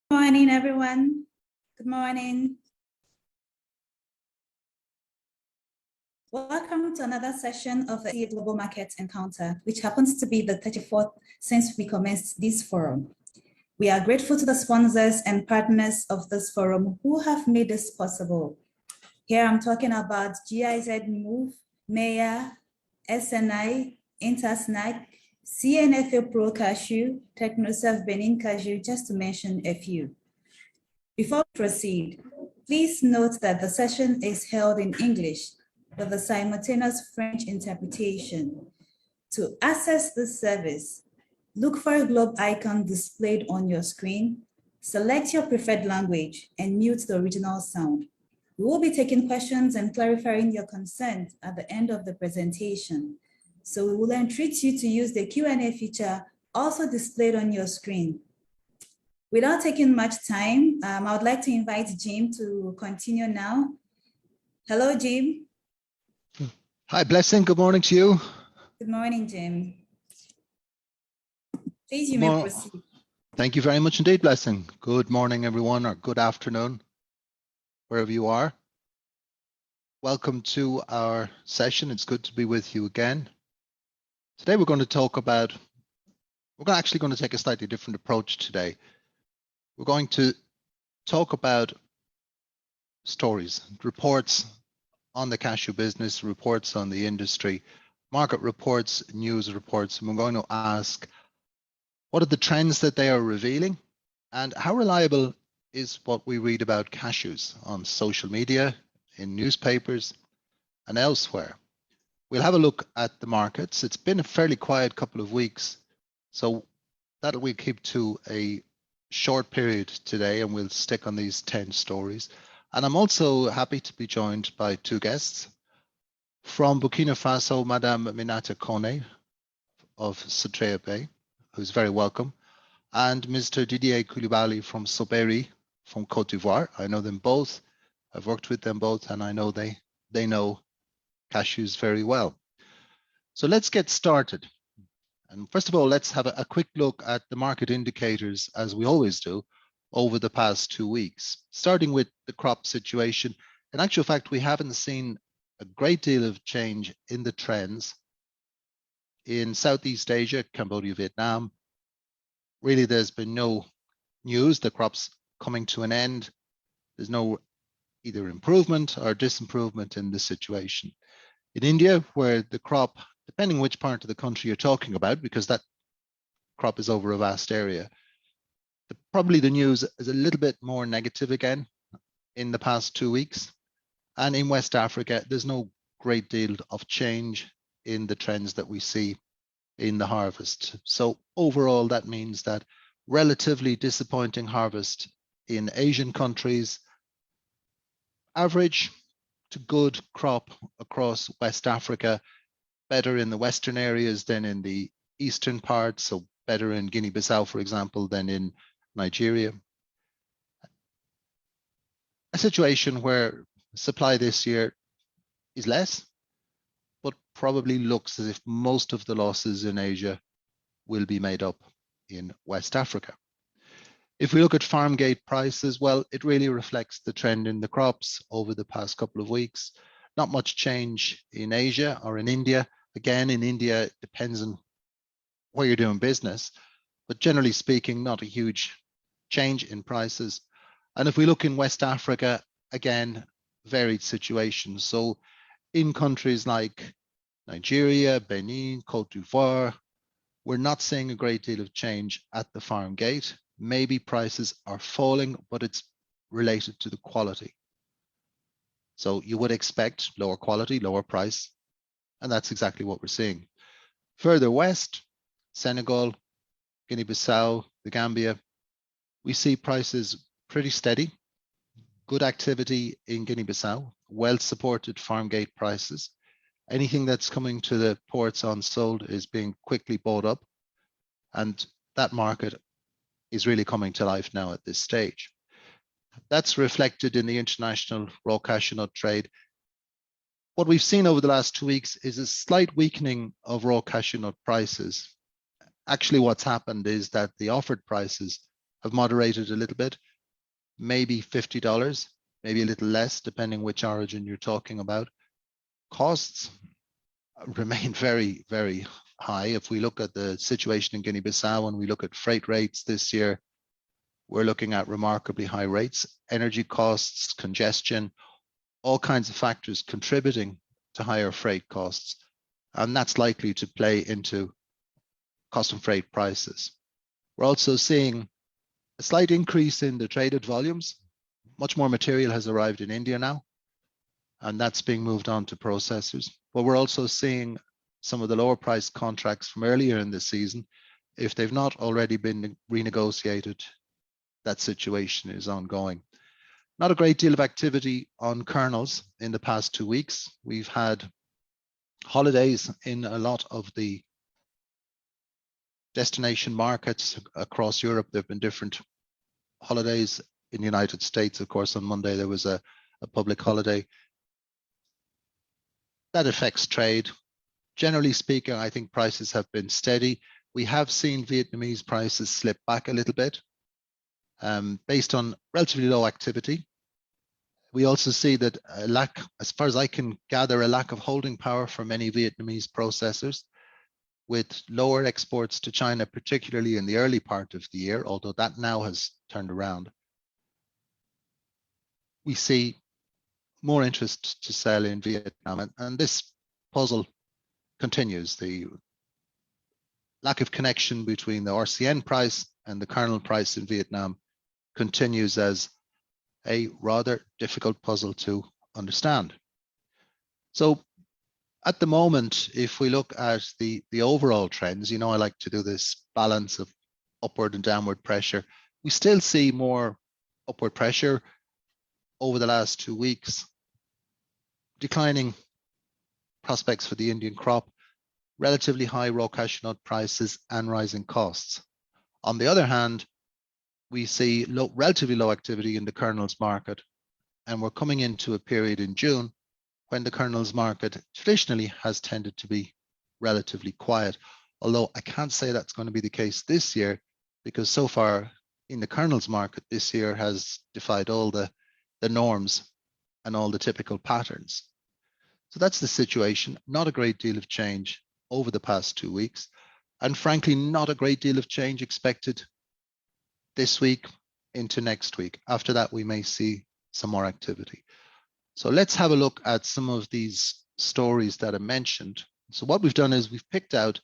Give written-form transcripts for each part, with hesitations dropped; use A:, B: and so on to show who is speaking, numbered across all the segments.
A: Good morning, everyone. Good morning. Welcome to another session of the Global Market Encounter, which happens to be the 34th since we commenced this forum. We are grateful to the sponsors and partners of this forum who have made this possible. Here I'm talking about GIZ Move, Maya, SNI, Intersnack, CNFA Pro Cashew, TechnoServe Benin Cashew, just to mention a few. Before we proceed, please note that the session is held in English with a simultaneous French interpretation. To access this service, look for a globe icon displayed on your screen, select your preferred language, and mute the original sound. We will be taking questions and clarifying your consent at the end of the presentation. So we will entreat you to use the Q&A feature also displayed on your screen. Without taking much time, I would like to invite Jim to continue now. Hello, Jim.
B: Hi, Blessing. Good morning to you.
A: Good morning, Jim. Please, you may proceed.
B: Thank you very much indeed, Blessing. Good morning, everyone, or good afternoon, wherever you are. Welcome to our session. It's good to be with you again. Today, we're actually going to take a slightly different approach today. We're going to talk about stories, reports on the cashew business, reports on the industry, market reports, news reports, and we're going to ask what are the trends that they are revealing and how reliable is what we read about cashews on social media, in newspapers, and elsewhere. We'll have a look at the markets. It's been a fairly quiet couple of weeks, so that we'll keep to a short period today, and we'll stick on these 10 stories. And I'm also happy to be joined by two guests. From Burkina Faso, Madame Minata Kone of Sotrea Bay, who's very welcome, and Mr. Didier Koulibaly from Soberi from Côte d'Ivoire. I know them both. I've worked with them both, and I know they know cashews very well. So let's get started. And first of all, let's have a quick look at the market indicators, as we always do, over the past 2 weeks, starting with the crop situation. In actual fact, we haven't seen a great deal of change in the trends. In Southeast Asia, Cambodia, Vietnam, really there's been no news. The crop's coming to an end. There's no either improvement or disimprovement in the situation. In India, where the crop, depending which part of the country you're talking about, because that crop is over a vast area, probably the news is a little bit more negative again in the past 2 weeks. And in West Africa, there's no great deal of change in the trends that we see in the harvest. So overall, that means that relatively disappointing harvest in Asian countries, average to good crop across West Africa, better in the western areas than in the eastern parts, so better in Guinea-Bissau, for example, than in Nigeria. A situation where supply this year is less, but probably looks as if most of the losses in Asia will be made up in West Africa. If we look at farm gate prices, well, it really reflects the trend in the crops over the past couple of weeks. Not much change in Asia or in India. Again, in India, it depends on where you're doing business, but generally speaking, not a huge change in prices. And if we look in West Africa, again, varied situations. So in countries like Nigeria, Benin, Côte d'Ivoire, we're not seeing a great deal of change at the farm gate. Maybe prices are falling, but it's related to the quality. So you would expect lower quality, lower price, and that's exactly what we're seeing. Further west, Senegal, Guinea-Bissau, the Gambia, we see prices pretty steady. Good activity in Guinea-Bissau, well-supported farm gate prices. Anything that's coming to the ports unsold is being quickly bought up, and that market is really coming to life now at this stage. That's reflected in the international raw cashew nut trade. What we've seen over the last 2 weeks is a slight weakening of raw cashew nut prices. Actually, what's happened is that the offered prices have moderated a little bit, maybe $50, maybe a little less, depending which origin you're talking about. Costs remain very, very high. If we look at the situation in Guinea-Bissau and we look at freight rates this year, we're looking at remarkably high rates. Energy costs, congestion, all kinds of factors contributing to higher freight costs. And that's likely to play into custom freight prices. We're also seeing a slight increase in the traded volumes. Much more material has arrived in India now, and that's being moved on to processors. But we're also seeing some of the lower price contracts from earlier in the season, if they've not already been renegotiated, that situation is ongoing. Not a great deal of activity on kernels in the past 2 weeks. We've had holidays in a lot of the destination markets across Europe. There have been different holidays in the United States. Of course, on Monday, there was a public holiday. That affects trade. Generally speaking, I think prices have been steady. We have seen Vietnamese prices slip back a little bit based on relatively low activity. We also see that a lack, as far as I can gather, a lack of holding power for many Vietnamese processors, with lower exports to China, particularly in the early part of the year, although that now has turned around. We see more interest to sell in Vietnam, and this puzzle continues. The lack of connection between the RCN price and the kernel price in Vietnam continues as a rather difficult puzzle to understand. So at the moment, if we look at the overall trends, you know, I like to do this balance of upward and downward pressure. We still see more upward pressure over the last 2 weeks, declining prospects for the Indian crop, relatively high raw cashew nut prices and rising costs. On the other hand, we see relatively low activity in the kernels market, and we're coming into a period in June when the kernels market traditionally has tended to be relatively quiet. Although I can't say that's going to be the case this year, because so far in the kernels market this year has defied all the norms and all the typical patterns. So that's the situation. Not a great deal of change over the past 2 weeks, and frankly, not a great deal of change expected this week into next week. After that, we may see some more activity. So let's have a look at some of these stories that I mentioned. So what we've done is we've picked out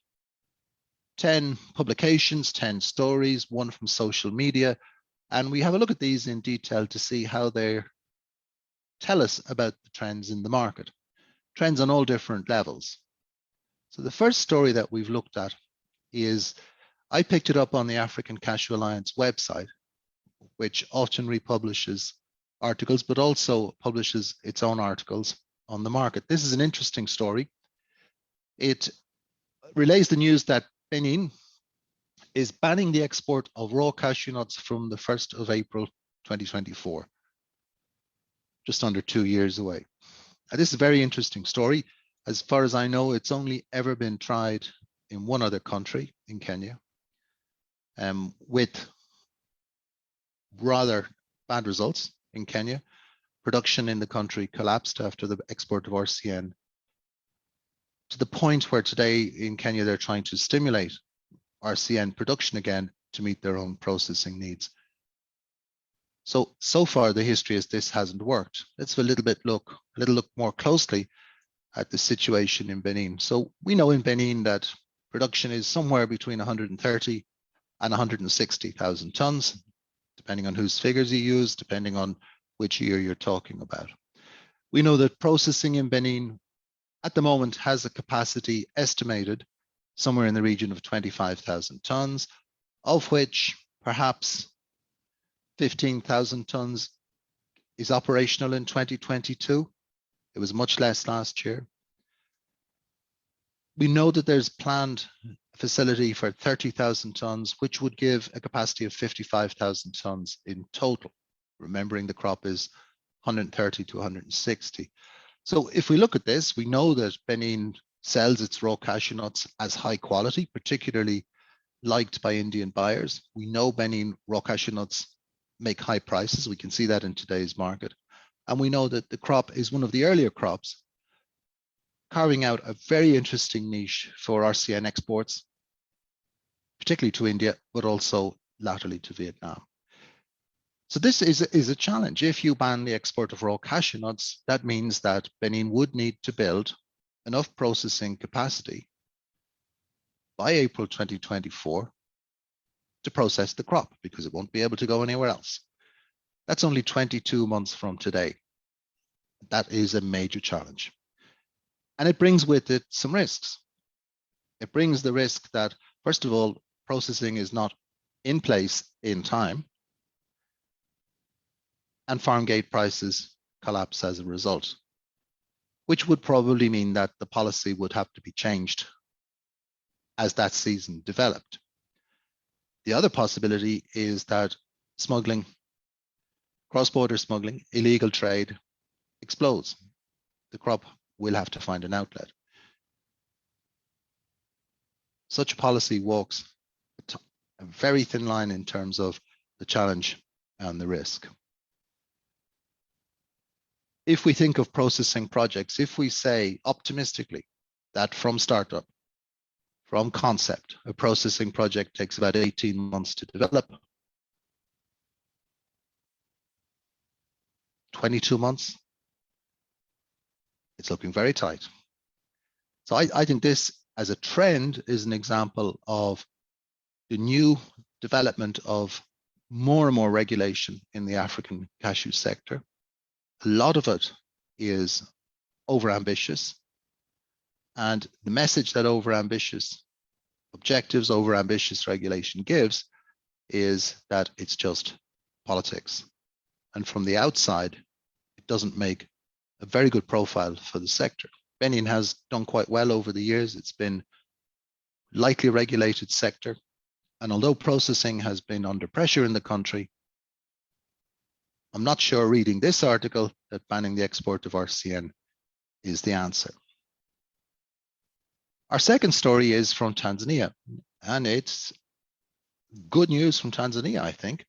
B: 10 publications, 10 stories, one from social media, and we have a look at these in detail to see how they tell us about the trends in the market, trends on all different levels. So the first story that we've looked at is, I picked it up on the African Cashew Alliance website, which often republishes articles, but also publishes its own articles on the market. This is an interesting story. It relays the news that Benin is banning the export of raw cashew nuts from the 1st of April 2024, just under 2 years away. Now, this is a very interesting story. As far as I know, it's only ever been tried in one other country, in Kenya, with rather bad results in Kenya. Production in the country collapsed after the export of RCN, to the point where today in Kenya, they're trying to stimulate RCN production again to meet their own processing needs. So far, the history is this hasn't worked. Let's have a little look more closely at the situation in Benin. So we know in Benin that production is somewhere between 130 and 160,000 tons, depending on whose figures you use, depending on which year you're talking about. We know that processing in Benin at the moment has a capacity estimated somewhere in the region of 25,000 tons, of which perhaps 15,000 tons is operational in 2022. It was much less last year. We know that there's planned facility for 30,000 tons, which would give a capacity of 55,000 tons in total, remembering the crop is 130 to 160. So if we look at this, we know that Benin sells its raw cashew nuts as high quality, particularly liked by Indian buyers. We know Benin raw cashew nuts make high prices. We can see that in today's market. And we know that the crop is one of the earlier crops, carving out a very interesting niche for RCN exports, particularly to India, but also laterally to Vietnam. So this is a challenge. If you ban the export of raw cashew nuts, that means that Benin would need to build enough processing capacity by April 2024 to process the crop, because it won't be able to go anywhere else. That's only 22 months from today. That is a major challenge. And it brings with it some risks. It brings the risk that, first of all, processing is not in place in time, and farm gate prices collapse as a result, which would probably mean that the policy would have to be changed as that season developed. The other possibility is that smuggling, cross-border smuggling, illegal trade explodes. The crop will have to find an outlet. Such a policy walks a very thin line in terms of the challenge and the risk. If we think of processing projects, if we say optimistically that from startup, from concept, a processing project takes about 18 months to develop, 22 months, it's looking very tight. So I think this, as a trend, is an example of the new development of more and more regulation in the African cashew sector. A lot of it is overambitious, and the message that overambitious objectives, overambitious regulation gives is that it's just politics. And from the outside, it doesn't make a very good profile for the sector. Benin has done quite well over the years. It's been a lightly regulated sector. And although processing has been under pressure in the country, I'm not sure reading this article that banning the export of RCN is the answer. Our second story is from Tanzania, and it's good news from Tanzania, I think,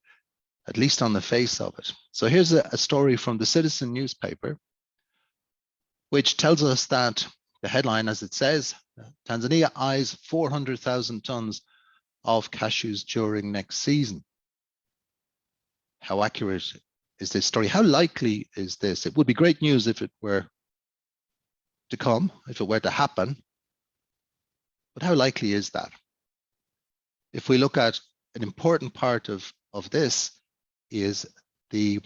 B: at least on the face of it. So here's a story from the Citizen newspaper, which tells us that the headline, as it says, Tanzania eyes 400,000 tons of cashews during next season. How accurate is this story? How likely is this? It would be great news if it were to come, if it were to happen. But how likely is that? If we look at an important part of this is the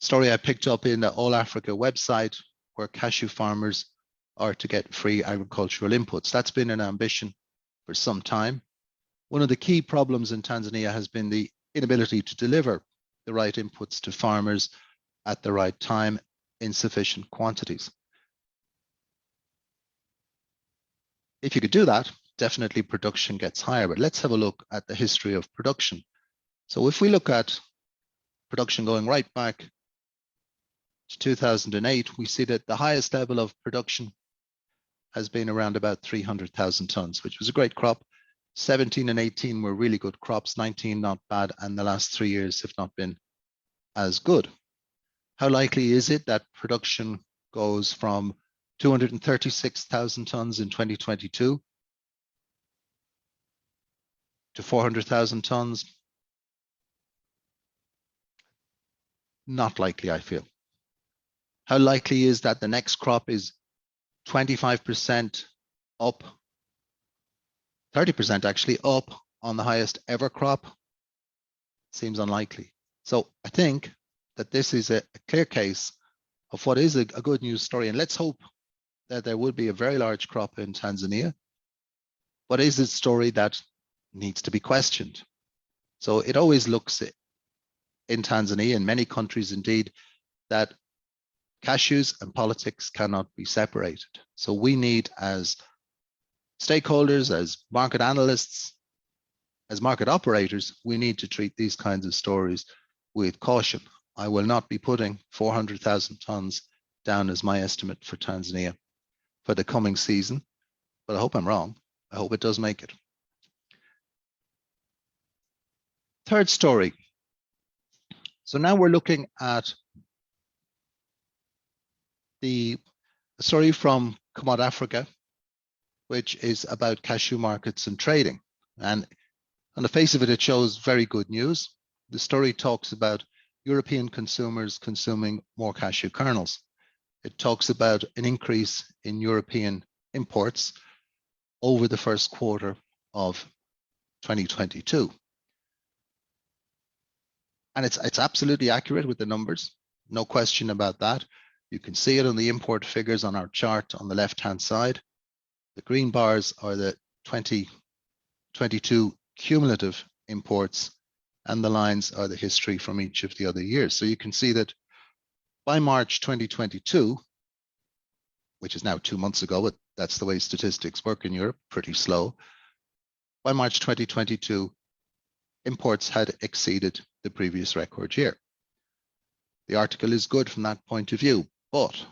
B: story I picked up in the All Africa website, where cashew farmers are to get free agricultural inputs. That's been an ambition for some time. One of the key problems in Tanzania has been the inability to deliver the right inputs to farmers at the right time in sufficient quantities. If you could do that, definitely production gets higher. But let's have a look at the history of production. So if we look at production going right back to 2008, we see that the highest level of production has been around about 300,000 tons, which was a great crop. 17 and 18 were really good crops, 19 not bad, and the last 3 years have not been as good. How likely is it that production goes from 236,000 tons in 2022 to 400,000 tons? Not likely, I feel. How likely is that the next crop is 25% up, 30% actually up on the highest ever crop? Seems unlikely. So I think that this is a clear case of what is a good news story. And let's hope that there will be a very large crop in Tanzania. But is it a story that needs to be questioned? So it always looks in Tanzania, in many countries indeed, that cashews and politics cannot be separated. So we need, as stakeholders, as market analysts, as market operators, we need to treat these kinds of stories with caution. I will not be putting 400,000 tons down as my estimate for Tanzania for the coming season, but I hope I'm wrong. I hope it does make it. Third story. So now we're looking at the story from Come Out Africa, which is about cashew markets and trading. And on the face of it, it shows very good news. The story talks about European consumers consuming more cashew kernels. It talks about an increase in European imports over the first quarter of 2022. And it's absolutely accurate with the numbers, no question about that. You can see it on the import figures on our chart on the left-hand side. The green bars are the 2022 cumulative imports, and the lines are the history from each of the other years. So you can see that by March 2022, which is now 2 months ago, but that's the way statistics work in Europe, pretty slow. By March 2022, imports had exceeded the previous record year. The article is good from that point of view, but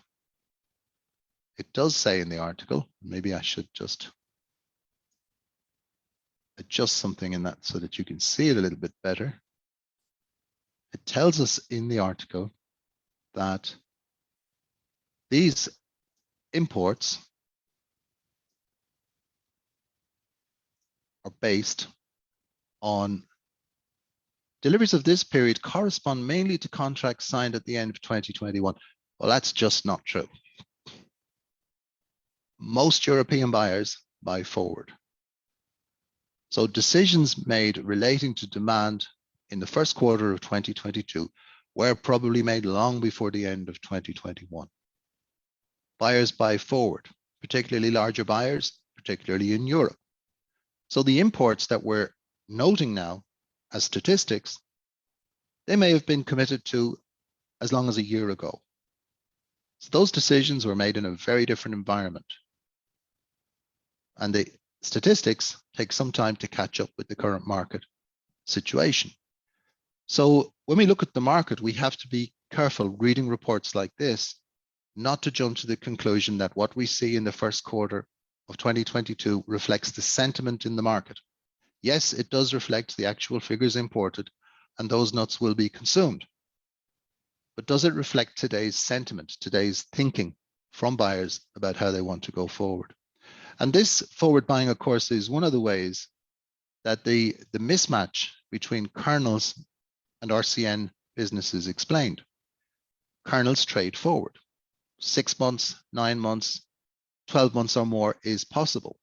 B: it does say in the article, maybe I should just adjust something in that so that you can see it a little bit better. It tells us in the article that these imports are based on deliveries of this period correspond mainly to contracts signed at the end of 2021. Well, that's just not true. Most European buyers buy forward. So decisions made relating to demand in the first quarter of 2022 were probably made long before the end of 2021. Buyers buy forward, particularly larger buyers, particularly in Europe. So the imports that we're noting now as statistics, they may have been committed to as long as a year ago. So those decisions were made in a very different environment. And the statistics take some time to catch up with the current market situation. So when we look at the market, we have to be careful reading reports like this, not to jump to the conclusion that what we see in the first quarter of 2022 reflects the sentiment in the market. Yes, it does reflect the actual figures imported, and those nuts will be consumed. But does it reflect today's sentiment, today's thinking from buyers about how they want to go forward? And this forward buying, of course, is one of the ways that the mismatch between kernels and RCN business is explained. Kernels trade forward. 6 months, 9 months, 12 months or more is possible.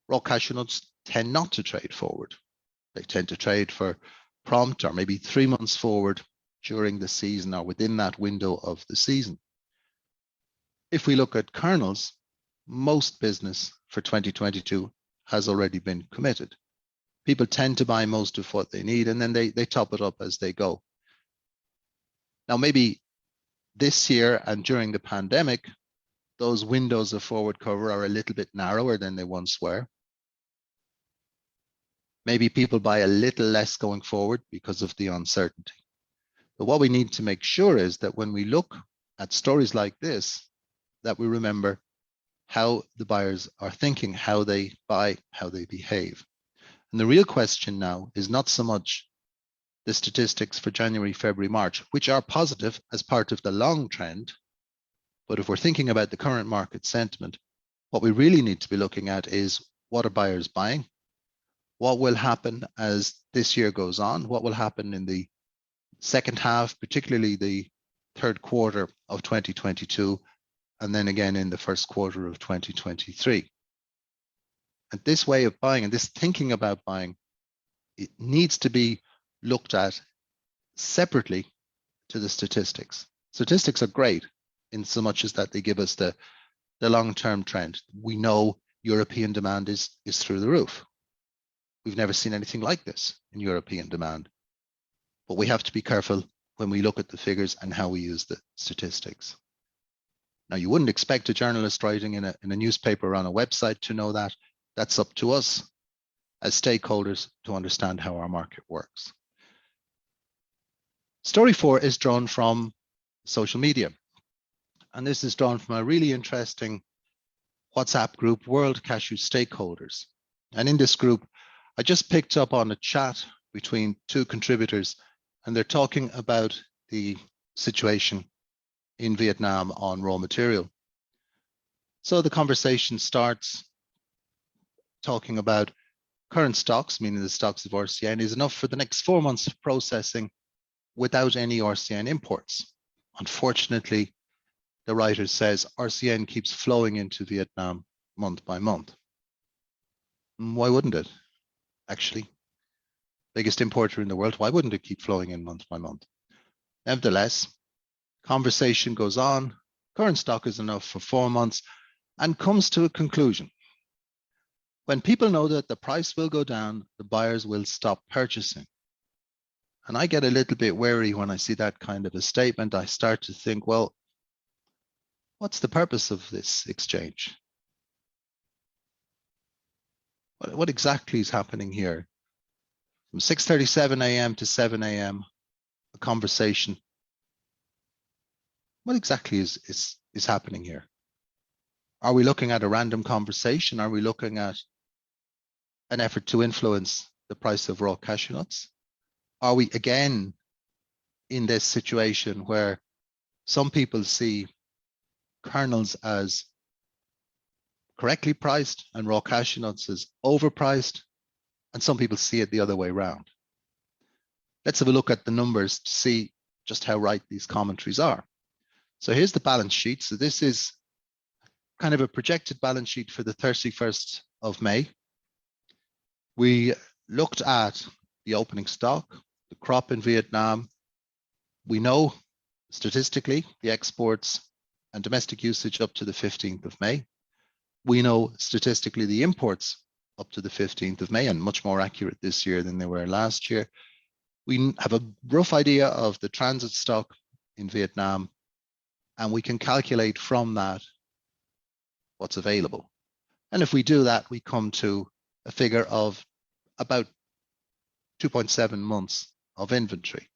B: Raw cashew nuts tend not to trade forward. They tend to trade for prompt or maybe 3 months forward during the season or within that window of the season. If we look at kernels, most business for 2022 has already been committed. People tend to buy most of what they need, and then they top it up as they go. Now, maybe this year and during the pandemic, those windows of forward cover are a little bit narrower than they once were. Maybe people buy a little less going forward because of the uncertainty. But what we need to make sure is that when we look at stories like this, that we remember how the buyers are thinking, how they buy, how they behave. And the real question now is not so much the statistics for January, February, March, which are positive as part of the long trend. But if we're thinking about the current market sentiment, what we really need to be looking at is what are buyers buying? What will happen as this year goes on? What will happen in the second half, particularly the third quarter of 2022, and then again in the first quarter of 2023. And this way of buying and this thinking about buying, it needs to be looked at separately to the statistics. Statistics are great in so much as that they give us the long-term trend. We know European demand is through the roof. We've never seen anything like this in European demand. But we have to be careful when we look at the figures and how we use the statistics. Now, you wouldn't expect a journalist writing in a newspaper or on a website to know that. That's up to us as stakeholders to understand how our market works. Story 4 is drawn from social media. And this is drawn from a really interesting WhatsApp group, World Cashew Stakeholders. And in this group, I just picked up on a chat between two contributors, and they're talking about the situation in Vietnam on raw material. So the conversation starts talking about current stocks, meaning the stocks of RCN, is enough for the next 4 months of processing without any RCN imports. Unfortunately, the writer says RCN keeps flowing into Vietnam month by month. Why wouldn't it? Actually, biggest importer in the world, why wouldn't it keep flowing in month by month? Nevertheless, conversation goes on. Current stock is enough for 4 months and comes to a conclusion. When people know that the price will go down, the buyers will stop purchasing. And I get a little bit wary when I see that kind of a statement. I start to think, well, what's the purpose of this exchange? What exactly is happening here? From 6:37 a.m. to 7 a.m., a conversation. What exactly is happening here? Are we looking at a random conversation? Are we looking at an effort to influence the price of raw cashew nuts? Are we again in this situation where some people see kernels as correctly priced and raw cashew nuts as overpriced, and some people see it the other way around? Let's have a look at the numbers to see just how right these commentaries are. So here's the balance sheet. So this is kind of a projected balance sheet for the 31st of May. We looked at the opening stock, the crop in Vietnam. We know statistically the exports and domestic usage up to the 15th of May. We know statistically the imports up to the 15th of May, and much more accurate this year than they were last year. We have a rough idea of the transit stock in Vietnam, and we can calculate from that what's available. And if we do that, we come to a figure of about 2.7 months of inventory.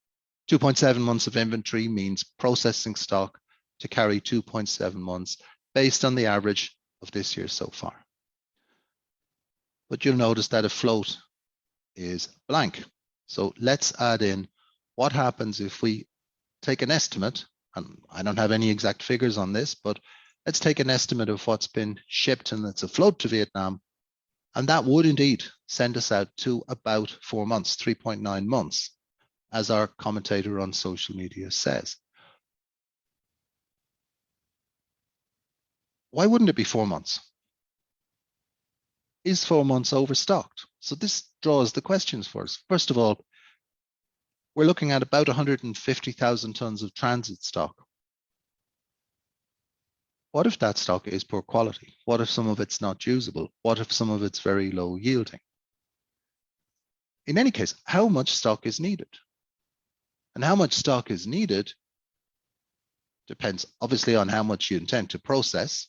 B: 2.7 months of inventory means processing stock to carry 2.7 months based on the average of this year so far. But you'll notice that a float is blank. So let's add in what happens if we take an estimate, and I don't have any exact figures on this, but let's take an estimate of what's been shipped and that's afloat to Vietnam. And that would indeed send us out to about 4 months, 3.9 months, as our commentator on social media says. Why wouldn't it be 4 months? Is 4 months overstocked? So this draws the questions for us. First of all, we're looking at about 150,000 tons of transit stock. What if that stock is poor quality? What if some of it's not usable? What if some of it's very low yielding? In any case, how much stock is needed? And how much stock is needed depends obviously on how much you intend to process,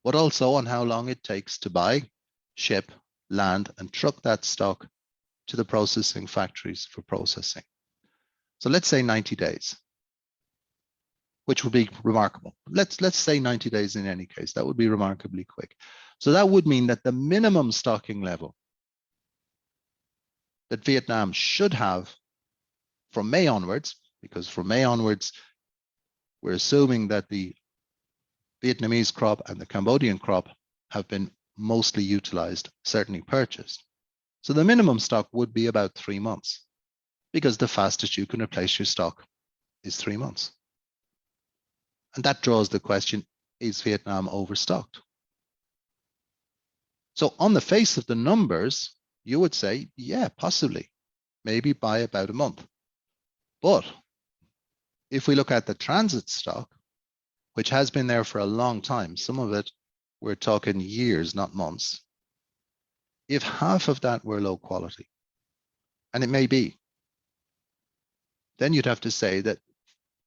B: but also on how long it takes to buy, ship, land, and truck that stock to the processing factories for processing. So let's say 90 days, which would be remarkable. Let's say 90 days in any case. That would be remarkably quick. So that would mean that the minimum stocking level that Vietnam should have from May onwards, because from May onwards, we're assuming that the Vietnamese crop and the Cambodian crop have been mostly utilized, certainly purchased. So the minimum stock would be about 3 months, because the fastest you can replace your stock is 3 months. And that draws the question, is Vietnam overstocked? So on the face of the numbers, you would say, yeah, possibly, maybe by about a month. But if we look at the transit stock, which has been there for a long time, some of it, we're talking years, not months. If half of that were low quality, and it may be, then you'd have to say that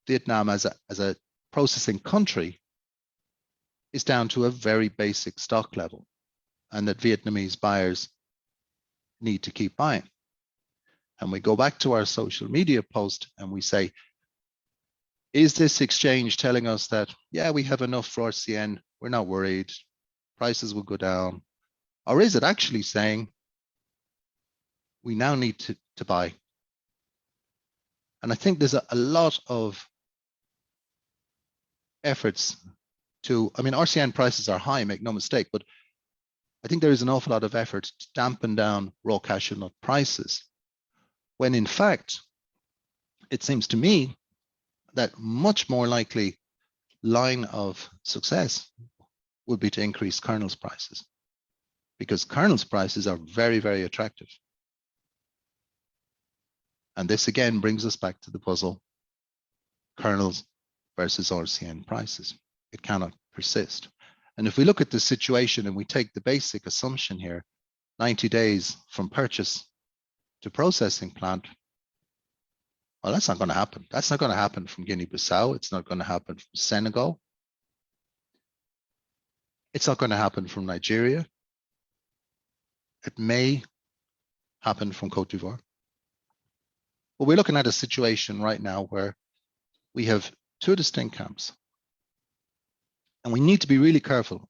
B: Vietnam as a processing country is down to a very basic stock level, and that Vietnamese buyers need to keep buying. And we go back to our social media post and we say, is this exchange telling us that, yeah, we have enough for RCN, we're not worried, prices will go down? Or is it actually saying, we now need to buy. And I think there's a lot of efforts I mean, RCN prices are high, make no mistake, but I think there is an awful lot of effort to dampen down raw cashew nut prices, when in fact, it seems to me that much more likely line of success would be to increase kernels prices, because kernels prices are very, very attractive. And this again brings us back to the puzzle, kernels versus RCN prices. It cannot persist. And if we look at the situation and we take the basic assumption here, 90 days from purchase to processing plant, well, that's not going to happen. That's not going to happen from Guinea-Bissau. It's not going to happen from Senegal. It's not going to happen from Nigeria. It may happen from Cote d'Ivoire. But we're looking at a situation right now where we have two distinct camps. And we need to be really careful,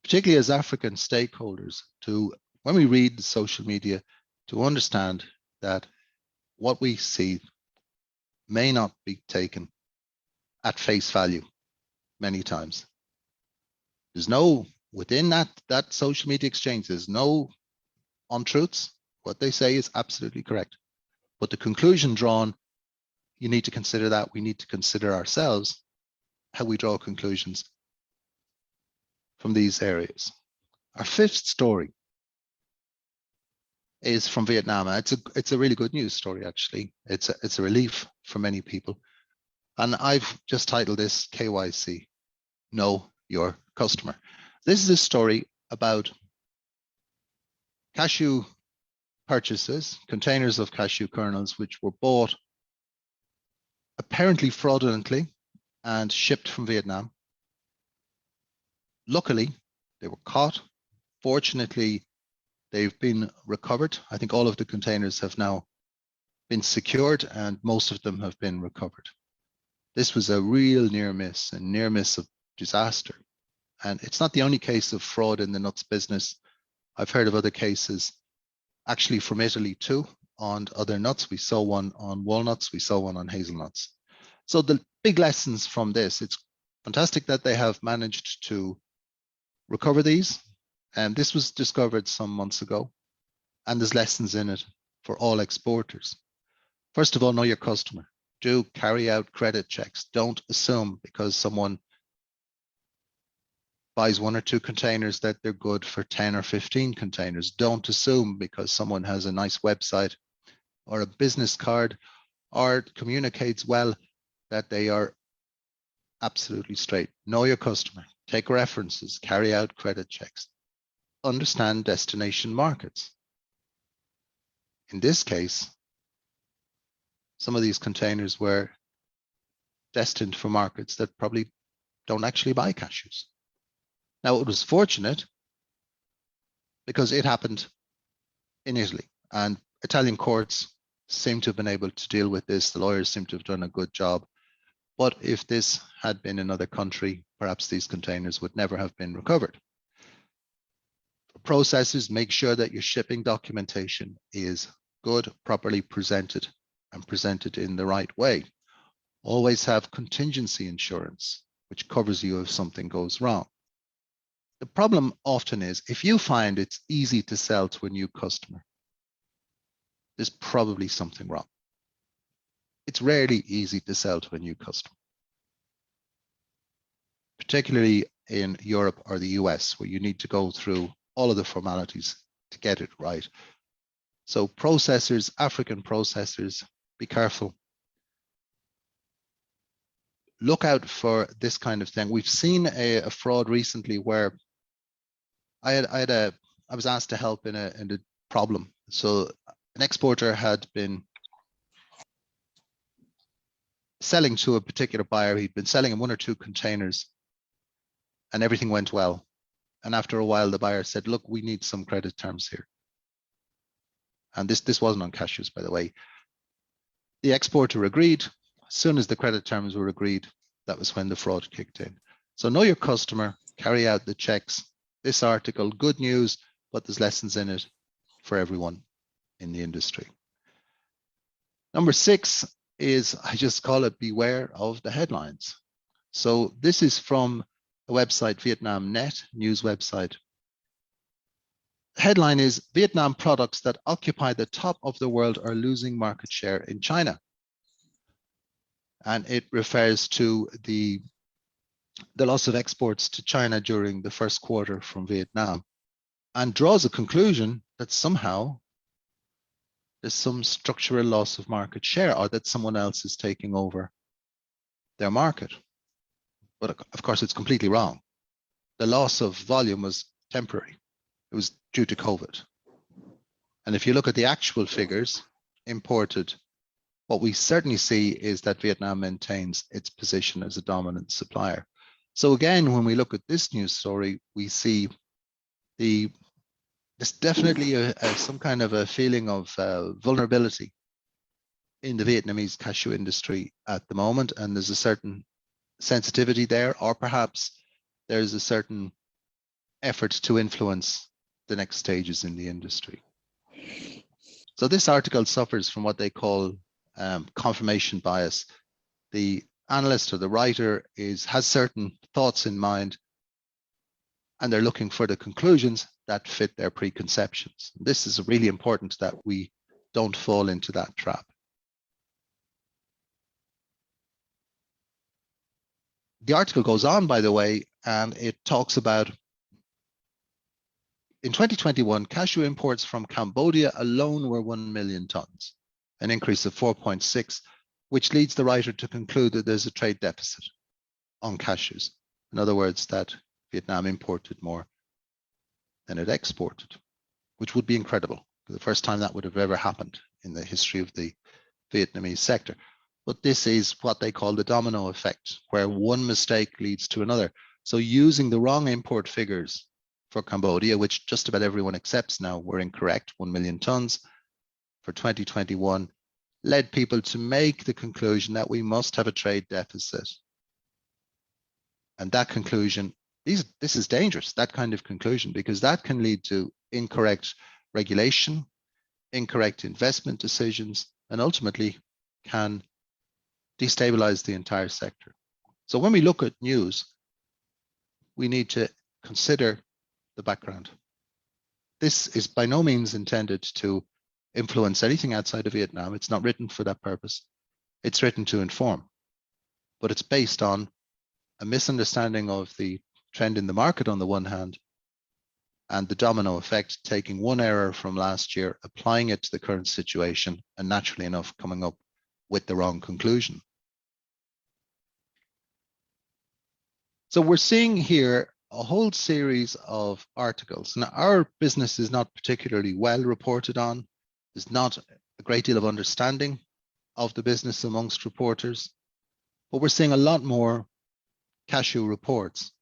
B: particularly as African stakeholders, when we read the social media, to understand that what we see may not be taken at face value many times. Within that social media exchange, there's no untruths. What they say is absolutely correct. But the conclusion drawn, you need to consider that. We need to consider ourselves, how we draw conclusions from these areas. Our fifth story is from Vietnam. It's a really good news story, actually. It's a relief for many people. And I've just titled this KYC, Know Your Customer. This is a story about cashew purchases, containers of cashew kernels, which were bought apparently fraudulently and shipped from Vietnam. Luckily, they were caught. Fortunately, they've been recovered. I think all of the containers have now been secured and most of them have been recovered. This was a real near miss of disaster. And it's not the only case of fraud in the nuts business. I've heard of other cases, actually from Italy too, on other nuts. We saw one on walnuts, we saw one on hazelnuts. So the big lessons from this, it's fantastic that they have managed to recover these. And this was discovered some months ago. And there's lessons in it for all exporters. First of all, know your customer. Do carry out credit checks. Don't assume because someone buys 1 or 2 containers that they're good for 10 or 15 containers. Don't assume because someone has a nice website or a business card or communicates well that they are absolutely straight. Know your customer. Take references. Carry out credit checks. Understand destination markets. In this case, some of these containers were destined for markets that probably don't actually buy cashews. Now, it was fortunate because it happened in Italy, and Italian courts seem to have been able to deal with this. The lawyers seem to have done a good job. But if this had been another country, perhaps these containers would never have been recovered. For processors, make sure that your shipping documentation is good, properly presented, and presented in the right way. Always have contingency insurance, which covers you if something goes wrong. The problem often is if you find it's easy to sell to a new customer, there's probably something wrong. It's rarely easy to sell to a new customer, particularly in Europe or the US, where you need to go through all of the formalities to get it right. So processors, African processors, be careful. Look out for this kind of thing. We've seen a fraud recently where I was asked to help in a problem. So an exporter had been selling to a particular buyer. He'd been selling in 1 or 2 containers and everything went well. And after a while, the buyer said, look, we need some credit terms here. And this wasn't on cashews, by the way. The exporter agreed. As soon as the credit terms were agreed, that was when the fraud kicked in. So know your customer, carry out the checks. This article, good news, but there's lessons in it for everyone. in the industry. Number 6 is, I just call it beware of the headlines. So this is from a website, Vietnam Net, news website. The headline is, Vietnam products that occupy the top of the world are losing market share in China. And it refers to the loss of exports to China during the first quarter from Vietnam, and draws a conclusion that somehow there's some structural loss of market share, or that someone else is taking over their market. But of course, it's completely wrong. The loss of volume was temporary. It was due to COVID. And if you look at the actual figures imported, what we certainly see is that Vietnam maintains its position as a dominant supplier. So again, when we look at this news story, we see there's definitely some kind of a feeling of vulnerability in the Vietnamese cashew industry at the moment, and there's a certain sensitivity there, or perhaps there's a certain effort to influence the next stages in the industry. So this article suffers from what they call confirmation bias. The analyst or the writer has certain thoughts in mind, and they're looking for the conclusions that fit their preconceptions. This is really important that we don't fall into that trap. The article goes on, by the way, and it talks about, in 2021, cashew imports from Cambodia alone were 1 million tons, an increase of 4.6, which leads the writer to conclude that there's a trade deficit on cashews. In other words, that Vietnam imported more than it exported, which would be incredible. The first time that would have ever happened in the history of the Vietnamese sector. But this is what they call the domino effect, where one mistake leads to another. So using the wrong import figures for Cambodia, which just about everyone accepts now were incorrect, 1 million tons for 2021, led people to make the conclusion that we must have a trade deficit. And that conclusion, this is dangerous, that kind of conclusion, because that can lead to incorrect regulation, incorrect investment decisions, and ultimately can destabilize the entire sector. So when we look at news, we need to consider the background. This is by no means intended to influence anything outside of Vietnam. It's not written for that purpose. It's written to inform, but it's based on a misunderstanding of the trend in the market on the one hand, and the domino effect, taking one error from last year, applying it to the current situation, and naturally enough, coming up with the wrong conclusion. So we're seeing here a whole series of articles. Now, our business is not particularly well reported on. There's not a great deal of understanding of the business amongst reporters, but we're seeing a lot more cashew reports.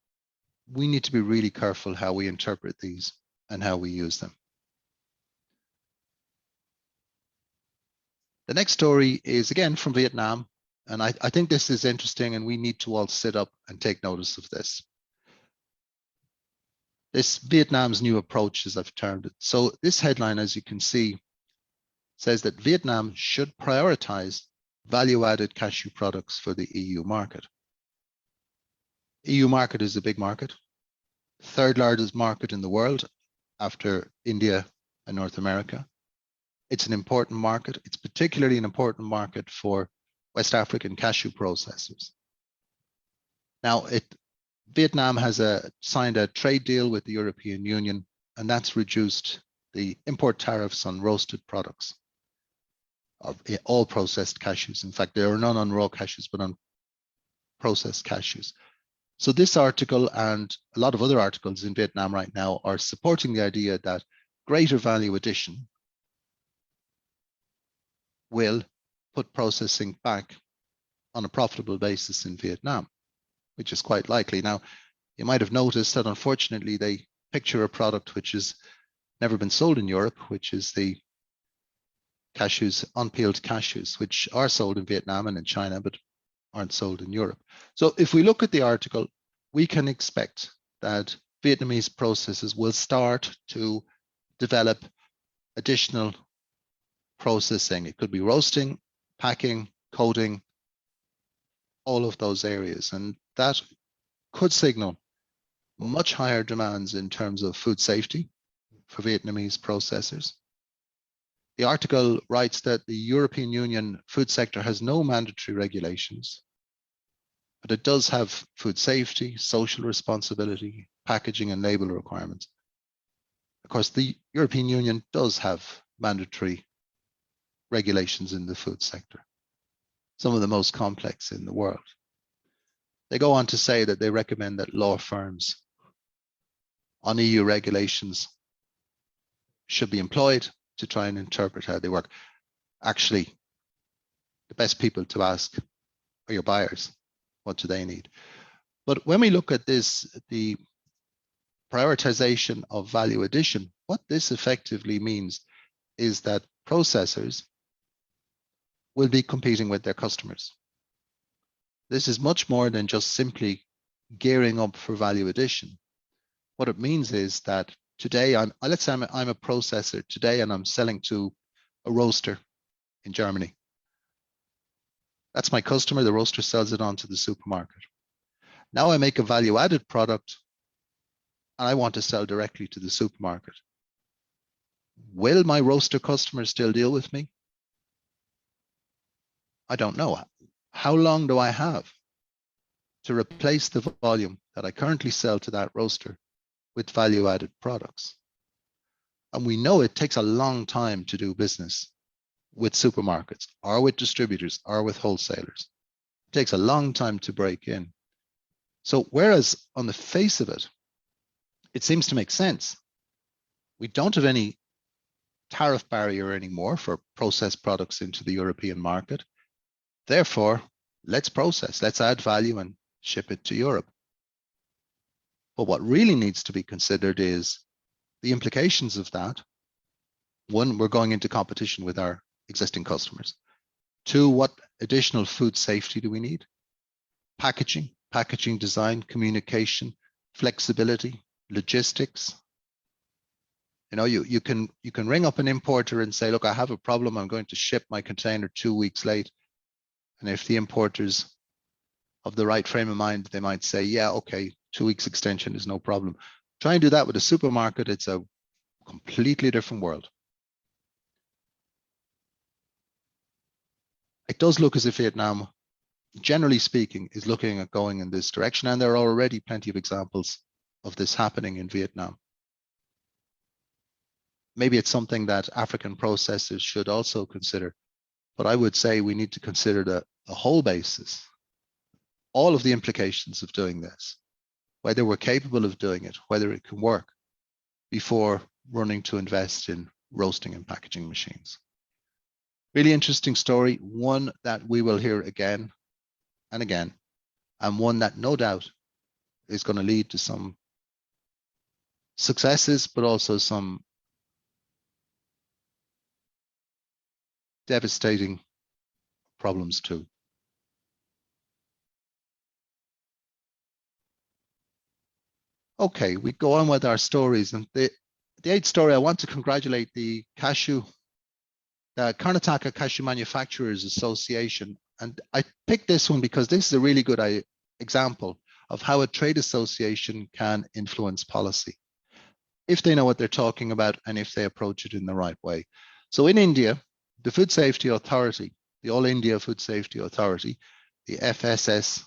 B: We need to be really careful how we interpret these and how we use them. The next story is again from Vietnam, and I think this is interesting, and we need to all sit up and take notice of this. This Vietnam's new approach, as I've termed it. So this headline, as you can see, says that Vietnam should prioritize value-added cashew products for the EU market. EU market is a big market, third largest market in the world after India and North America. It's an important market. It's particularly an important market for West African cashew processors. Now, Vietnam has signed a trade deal with the European Union, and that's reduced the import tariffs on roasted products of all processed cashews. In fact, there are none on raw cashews, but on processed cashews. So this article and a lot of other articles in Vietnam right now are supporting the idea that greater value addition will put processing back on a profitable basis in Vietnam, which is quite likely. Now, you might have noticed that unfortunately they picture a product which has never been sold in Europe, which is the cashews, unpeeled cashews, which are sold in Vietnam and in China, but aren't sold in Europe. So if we look at the article, we can expect that Vietnamese processors will start to develop additional processing. It could be roasting, packing, coating, all of those areas. And that could signal much higher demands in terms of food safety for Vietnamese processors. The article writes that the European Union food sector has no mandatory regulations, but it does have food safety, social responsibility, packaging and label requirements. Of course, the European Union does have mandatory regulations in the food sector, some of the most complex in the world. They go on to say that they recommend that law firms on EU regulations should be employed to try and interpret how they work. Actually, the best people to ask are your buyers. What do they need? But when we look at this, the prioritization of value addition, what this effectively means is that processors will be competing with their customers. This is much more than just simply gearing up for value addition. What it means is that today, let's say I'm a processor today and I'm selling to a roaster in Germany. That's my customer. The roaster sells it on to the supermarket. Now I make a value-added product and I want to sell directly to the supermarket. Will my roaster customers still deal with me? I don't know. How long do I have to replace the volume that I currently sell to that roaster with value-added products? And we know it takes a long time to do business with supermarkets or with distributors or with wholesalers. It takes a long time to break in. So whereas on the face of it, it seems to make sense. We don't have any tariff barrier anymore for processed products into the European market. Therefore, let's process, let's add value and ship it to Europe. But what really needs to be considered is the implications of that. One, we're going into competition with our existing customers. Two, what additional food safety do we need? Packaging design, communication, flexibility, logistics. You know, you can ring up an importer and say, look, I have a problem. I'm going to ship my container 2 weeks late. And if the importer's of the right frame of mind, they might say, yeah, okay, 2 weeks extension is no problem. Try and do that with a supermarket. It's a completely different world. It does look as if Vietnam, generally speaking, is looking at going in this direction. And there are already plenty of examples of this happening in Vietnam. Maybe it's something that African processors should also consider. But I would say we need to consider the whole basis, all of the implications of doing this, whether we're capable of doing it, whether it can work, before running to invest in roasting and packaging machines. Really interesting story, one that we will hear again and again, and one that no doubt is going to lead to some successes, but also some devastating problems too. Okay, we go on with our stories, and the eighth story, I want to congratulate the Karnataka Cashew Manufacturers Association. And I picked this one because this is a really good example of how a trade association can influence policy, if they know what they're talking about and if they approach it in the right way. So in India, the Food Safety Authority, the All India Food Safety Authority, the FSSAI,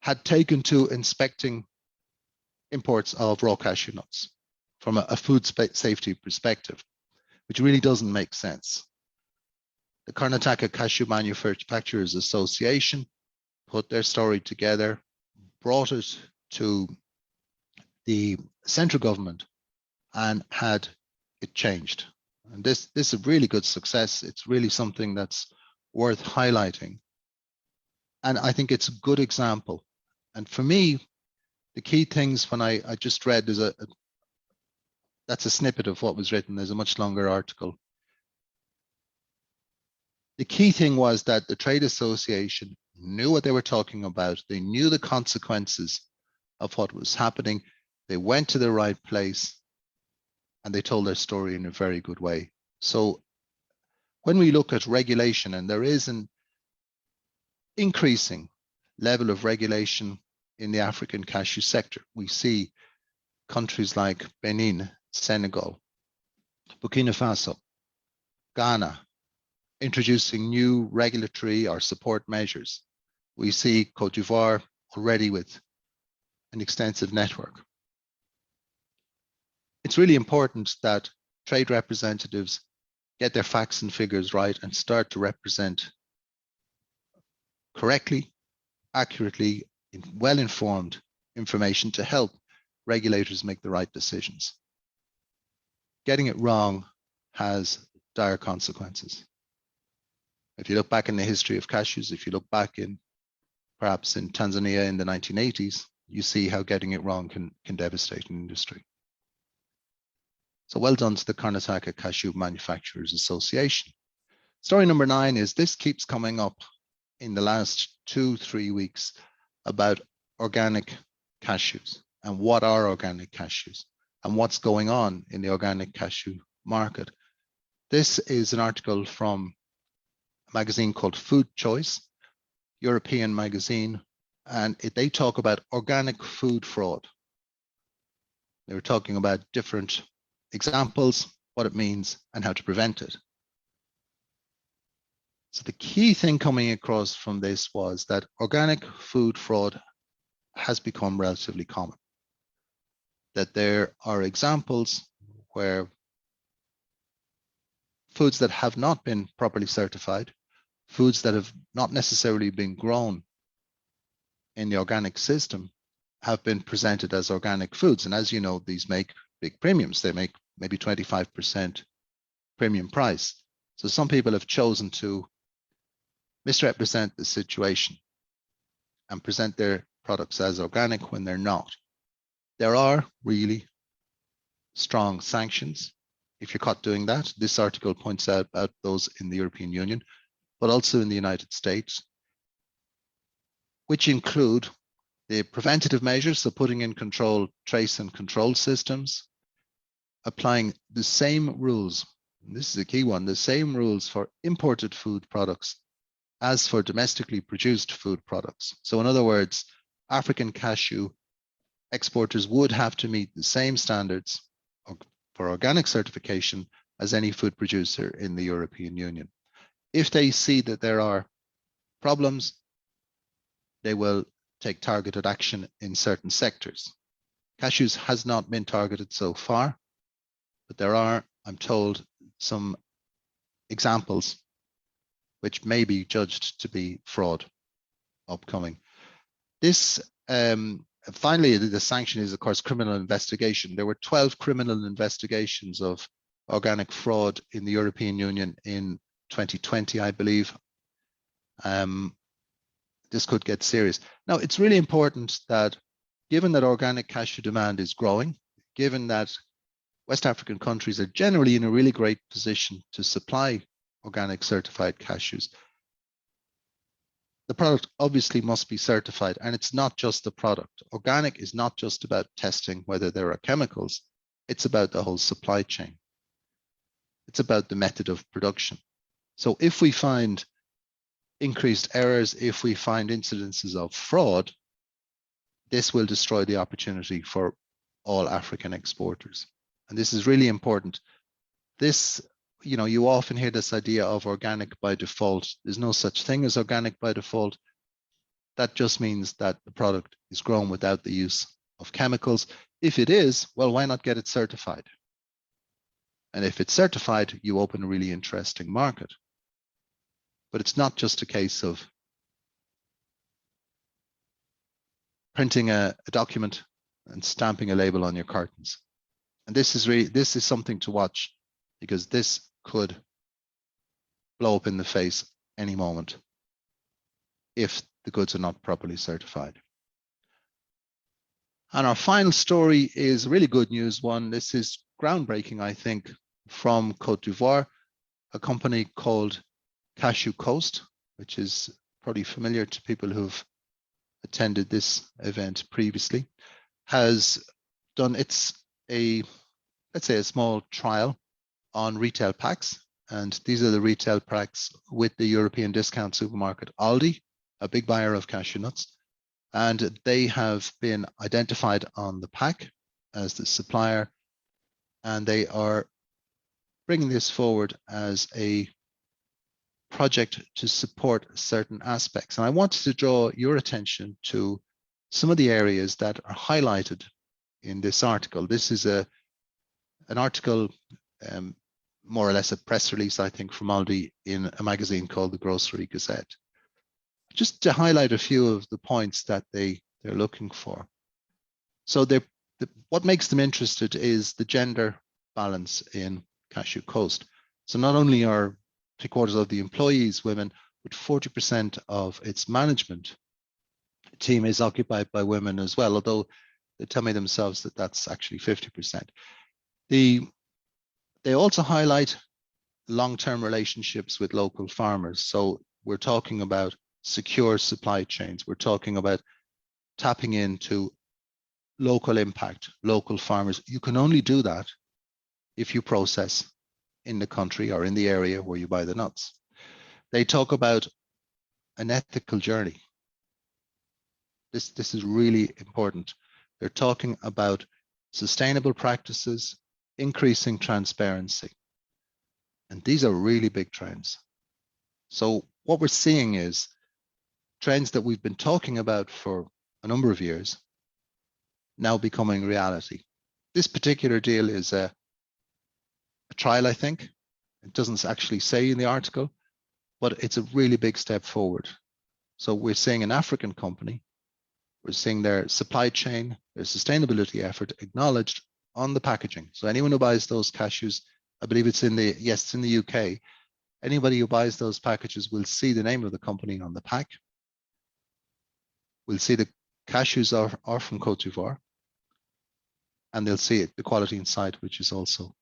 B: had taken to inspecting imports of raw cashew nuts from a food safety perspective, which really doesn't make sense. The Karnataka Cashew Manufacturers Association put their story together, brought it to the central government, and had it changed. And this is a really good success. It's really something that's worth highlighting. And I think it's a good example. And for me, the key things when I just read, that's a snippet of what was written. There's a much longer article. The key thing was that the trade association knew what they were talking about. They knew the consequences of what was happening. They went to the right place and they told their story in a very good way. So when we look at regulation, and there is an increasing level of regulation in the African cashew sector, we see countries like Benin, Senegal, Burkina Faso, Ghana introducing new regulatory or support measures. We see Cote d'Ivoire already with an extensive network. It's really important that trade representatives get their facts and figures right and start to represent correctly, accurately, well-informed information to help regulators make the right decisions. Getting it wrong has dire consequences. If you look back in the history of cashews, if you look back in perhaps in Tanzania in the 1980s, you see how getting it wrong can devastate an industry. So well done to the Karnataka Cashew Manufacturers Association. Story number 9 is this keeps coming up in the last 2-3 weeks about organic cashews and what are organic cashews and what's going on in the organic cashew market. This is an article from a magazine called Food Choice, European magazine, and they talk about organic food fraud. They were talking about different examples, what it means, and how to prevent it. So the key thing coming across from this was that organic food fraud has become relatively common. That there are examples where foods that have not been properly certified, foods that have not necessarily been grown in the organic system, have been presented as organic foods. And as you know, these make big premiums. They make maybe 25% premium price. So some people have chosen to misrepresent the situation and present their products as organic when they're not. There are really strong sanctions if you're caught doing that. This article points out about those in the European Union, but also in the United States, which include the preventative measures, so putting in control, trace and control systems, applying the same rules, and this is a key one, the same rules for imported food products as for domestically produced food products. So in other words, African cashew exporters would have to meet the same standards for organic certification as any food producer in the European Union. If they see that there are problems, they will take targeted action in certain sectors. Cashews has not been targeted so far, but there are, I'm told, some examples which may be judged to be fraud upcoming. This, finally, the sanction is, of course, criminal investigation. There were 12 criminal investigations of organic fraud in the European Union in 2020, I believe. This could get serious. Now, it's really important that, given that organic cashew demand is growing, given that West African countries are generally in a really great position to supply organic certified cashews, the product obviously must be certified. And it's not just the product. Organic is not just about testing whether there are chemicals. It's about the whole supply chain. It's about the method of production. So if we find increased errors, if we find incidences of fraud, this will destroy the opportunity for all African exporters. And this is really important. This, you know, you often hear this idea of organic by default. There's no such thing as organic by default. That just means that the product is grown without the use of chemicals. If it is, well, why not get it certified? And if it's certified, you open a really interesting market. But it's not just a case of printing a document and stamping a label on your cartons. And this is something to watch, because this could blow up in the face any moment if the goods are not properly certified. And our final story is a really good news one. This is groundbreaking, I think, from Cote d'Ivoire, a company called Cashew Coast, which is probably familiar to people who've attended this event previously, has done let's say a small trial on retail packs. And these are the retail packs with the European discount supermarket Aldi, a big buyer of cashew nuts. And they have been identified on the pack as the supplier, and they are bringing this forward as a project to support certain aspects. And I wanted to draw your attention to some of the areas that are highlighted in this article. This is an article, more or less a press release, I think, from Aldi in a magazine called the Grocery Gazette. Just to highlight a few of the points that they're looking for. So what makes them interested is the gender balance in Cashew Coast. So not only are 3/4 of the employees women, but 40% of its management team is occupied by women as well, although they tell me themselves that that's actually 50%. They also highlight long-term relationships with local farmers. So we're talking about secure supply chains. We're talking about tapping into local impact, local farmers. You can only do that if you process in the country or in the area where you buy the nuts. They talk about an ethical journey. This is really important. They're talking about sustainable practices, increasing transparency. And these are really big trends. So what we're seeing is trends that we've been talking about for a number of years now becoming reality. This particular deal is a trial, I think. It doesn't actually say in the article, but it's a really big step forward. So we're seeing an African company, we're seeing their supply chain, their sustainability effort acknowledged on the packaging. So anyone who buys those cashews, I believe it's in the UK, anybody who buys those packages will see the name of the company on the pack. We'll see the cashews are from Côte d'Ivoire, and they'll see the quality inside, which is also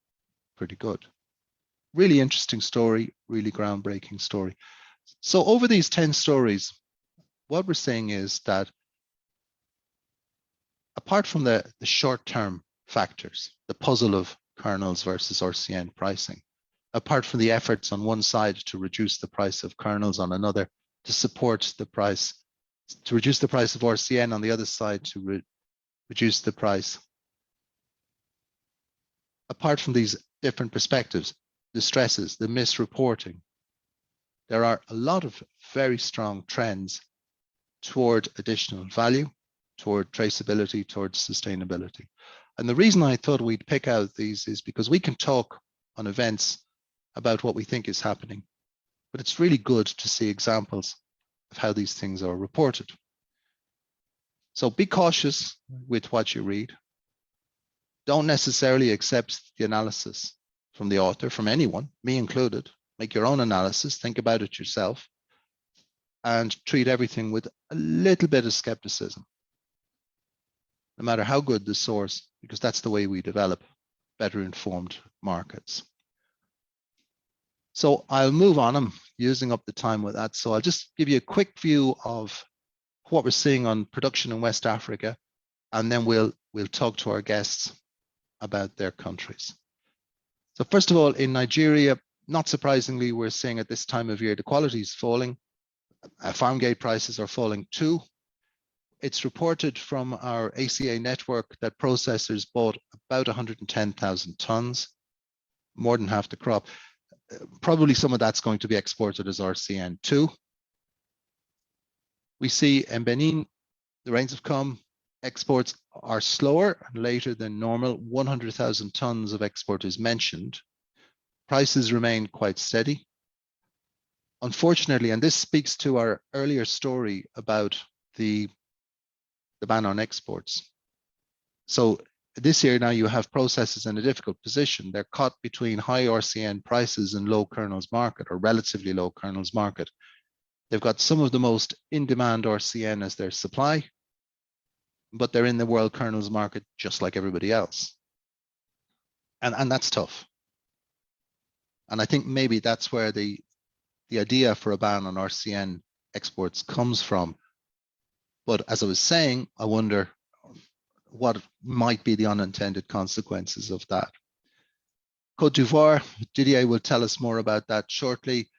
B: pretty good. Really interesting story, really groundbreaking story. So over these 10 stories, what we're saying is that apart from the short-term factors, the puzzle of kernels versus RCN pricing, apart from the efforts on one side to reduce the price of kernels, on another to support the price, to reduce the price of RCN, on the other side to reduce the price. Apart from these different perspectives, the stresses, the misreporting, there are a lot of very strong trends toward additional value, toward traceability, towards sustainability. And the reason I thought we'd pick out these is because we can talk on events about what we think is happening, but it's really good to see examples of how these things are reported. So be cautious with what you read. Don't necessarily accept the analysis from the author, from anyone, me included. Make your own analysis, think about it yourself, and treat everything with a little bit of skepticism, no matter how good the source, because that's the way we develop better informed markets. So I'll move on. I'm using up the time with that. So I'll just give you a quick view of what we're seeing on production in West Africa, and then we'll talk to our guests about their countries. So first of all, in Nigeria, not surprisingly, we're seeing at this time of year, the quality is falling. Farm gate prices are falling too. It's reported from our ACA network that processors bought about 110,000 tons, more than half the crop. Probably some of that's going to be exported as RCN too. We see in Benin, the rains have come, exports are slower and later than normal. 100,000 tons of export is mentioned. Prices remain quite steady. Unfortunately, and this speaks to our earlier story about the ban on exports. So this year now you have processors in a difficult position. They're caught between high RCN prices and low kernels market, or relatively low kernels market. They've got some of the most in-demand RCN as their supply, but they're in the world kernels market just like everybody else. And that's tough. And I think maybe that's where the idea for a ban on RCN exports comes from. But as I was saying, I wonder what might be the unintended consequences of that. Côte d'Ivoire, Didier will tell us more about that shortly.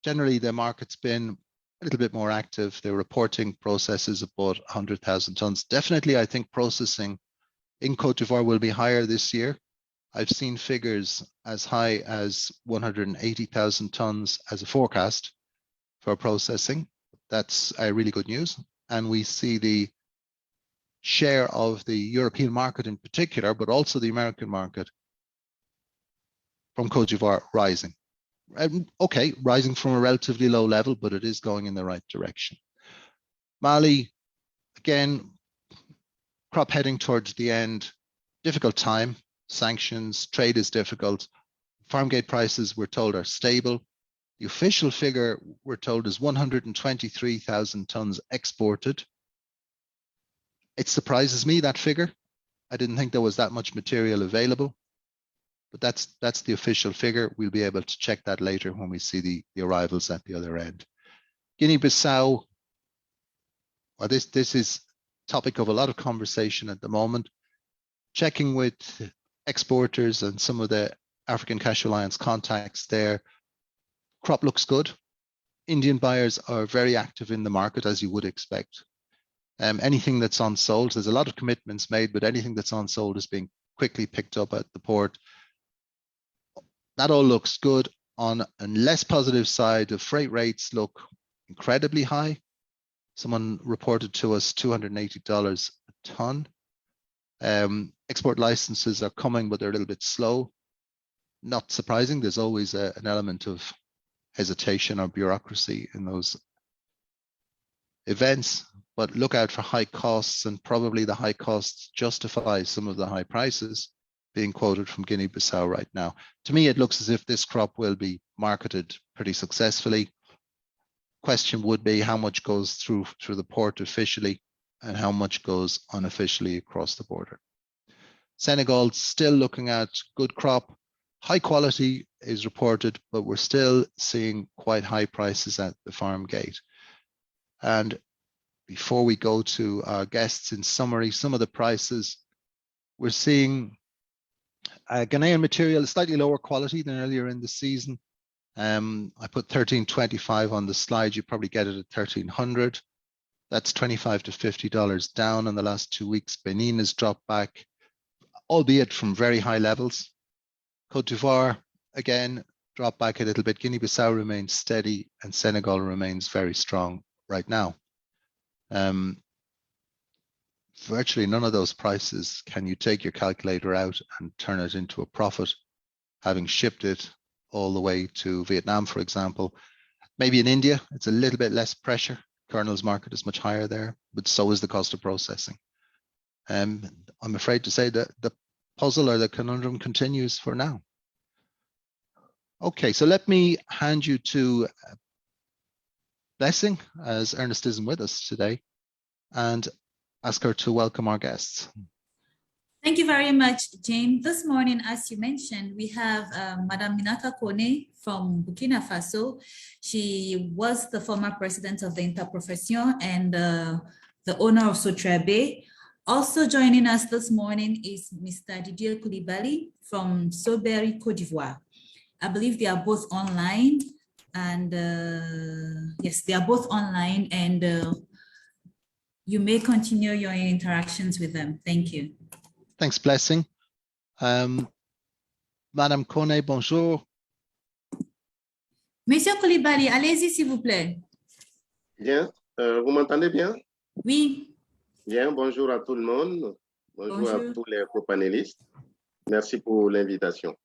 B: Generally, the market's been a little bit more active. They're reporting processes of about 100,000 tons. Definitely, I think processing in Côte d'Ivoire will be higher this year. I've seen figures as high as 180,000 tons as a forecast for processing. That's really good news. And we see the share of the European market in particular, but also the American market from Côte d'Ivoire rising. Okay, rising from a relatively low level, but it is going in the right direction. Mali, again, crop heading towards the end, difficult time, sanctions, trade is difficult. Farm gate prices, we're told, are stable. The official figure, we're told, is 123,000 tons exported. It surprises me, that figure. I didn't think there was that much material available, but that's the official figure. We'll be able to check that later when we see the arrivals at the other end. Guinea-Bissau, well, this is topic of a lot of conversation at the moment. Checking with exporters and some of the African Cashew Alliance contacts there, crop looks good. Indian buyers are very active in the market, as you would expect. Anything that's unsold, there's a lot of commitments made, but anything that's unsold is being quickly picked up at the port. That all looks good. On a less positive side, the freight rates look incredibly high. Someone reported to us $280 a ton. Export licenses are coming, but they're a little bit slow. Not surprising. There's always an element of hesitation or bureaucracy in those events, but look out for high costs, and probably the high costs justify some of the high prices being quoted from Guinea-Bissau right now. To me, it looks as if this crop will be marketed pretty successfully. Question would be how much goes through the port officially and how much goes unofficially across the border. Senegal still looking at good crop. High quality is reported, but we're still seeing quite high prices at the farm gate. And before we go to our guests, in summary, some of the prices we're seeing, Ghanaian material is slightly lower quality than earlier in the season. I put 1325 on the slide. You probably get it at 1300. That's $25 to $50 down in the last 2 weeks. Benin has dropped back, albeit from very high levels. Côte d'Ivoire, again, dropped back a little bit. Guinea-Bissau remains steady, and Senegal remains very strong right now. Virtually none of those prices can you take your calculator out and turn it into a profit, having shipped it all the way to Vietnam, for example. Maybe in India, it's a little bit less pressure. Kernel's market is much higher there, but so is the cost of processing. I'm afraid to say that the puzzle or the conundrum continues for now. Okay, so let me hand you to Blessing, as Ernest isn't with us today, and ask her to welcome our guests.
A: Thank you very much, James. This morning, as you mentioned, we have Madame Minata Kone from Burkina Faso. She was the former president of the Interprofession and the owner of Sotrebe. Also joining us this morning is Mr. Didier Koulibaly from Soberi, Côte d'Ivoire. I believe they are both online, and yes, they are both online, and you may continue your interactions with them. Thank you.
B: Thanks, Blessing. Madame Kone, bonjour.
A: Monsieur Koulibaly, allez-y s'il vous plaît.
C: Bien, vous m'entendez bien?
A: Oui.
C: Bien, bonjour à tout le monde. Bonjour à tous les copanélistes. Merci pour l'invitation.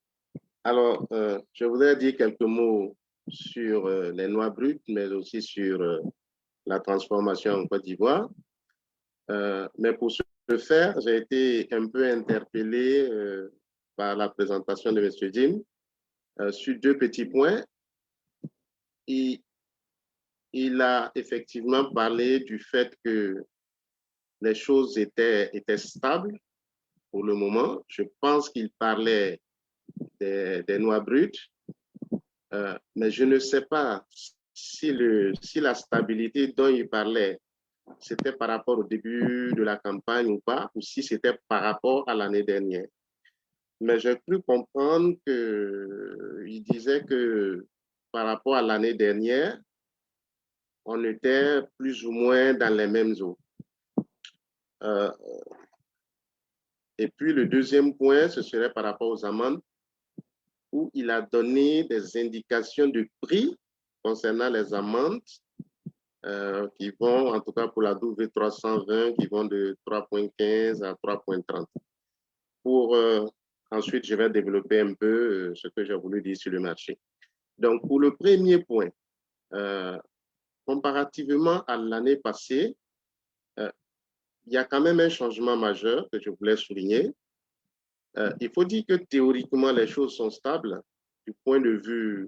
C: Alors, je voudrais dire quelques mots sur les noix brutes, mais aussi sur la transformation en Côte d'Ivoire. Mais pour ce faire, j'ai été un peu interpellé par la présentation de M. Jim sur deux petits points. Il a effectivement parlé du fait que les choses étaient stables pour le moment. Je pense qu'il parlait des noix brutes, mais je ne sais pas si la stabilité dont il parlait, c'était par rapport au début de la campagne ou pas, ou si c'était par rapport à l'année dernière. mais j'ai cru comprendre qu'il disait que par rapport à l'année dernière, on était plus ou moins dans les mêmes eaux. Et puis le deuxième point, ce serait par rapport aux amendes, où il a donné des indications de prix concernant les amendes qui vont, en tout cas pour la W320, qui vont de 3,15 à 3,30. Ensuite, je vais développer un peu ce que j'ai voulu dire sur le marché. Donc, pour le premier point, comparativement à l'année passée, il y a quand même un changement majeur que je voulais souligner. Il faut dire que théoriquement, les choses sont stables du point de vue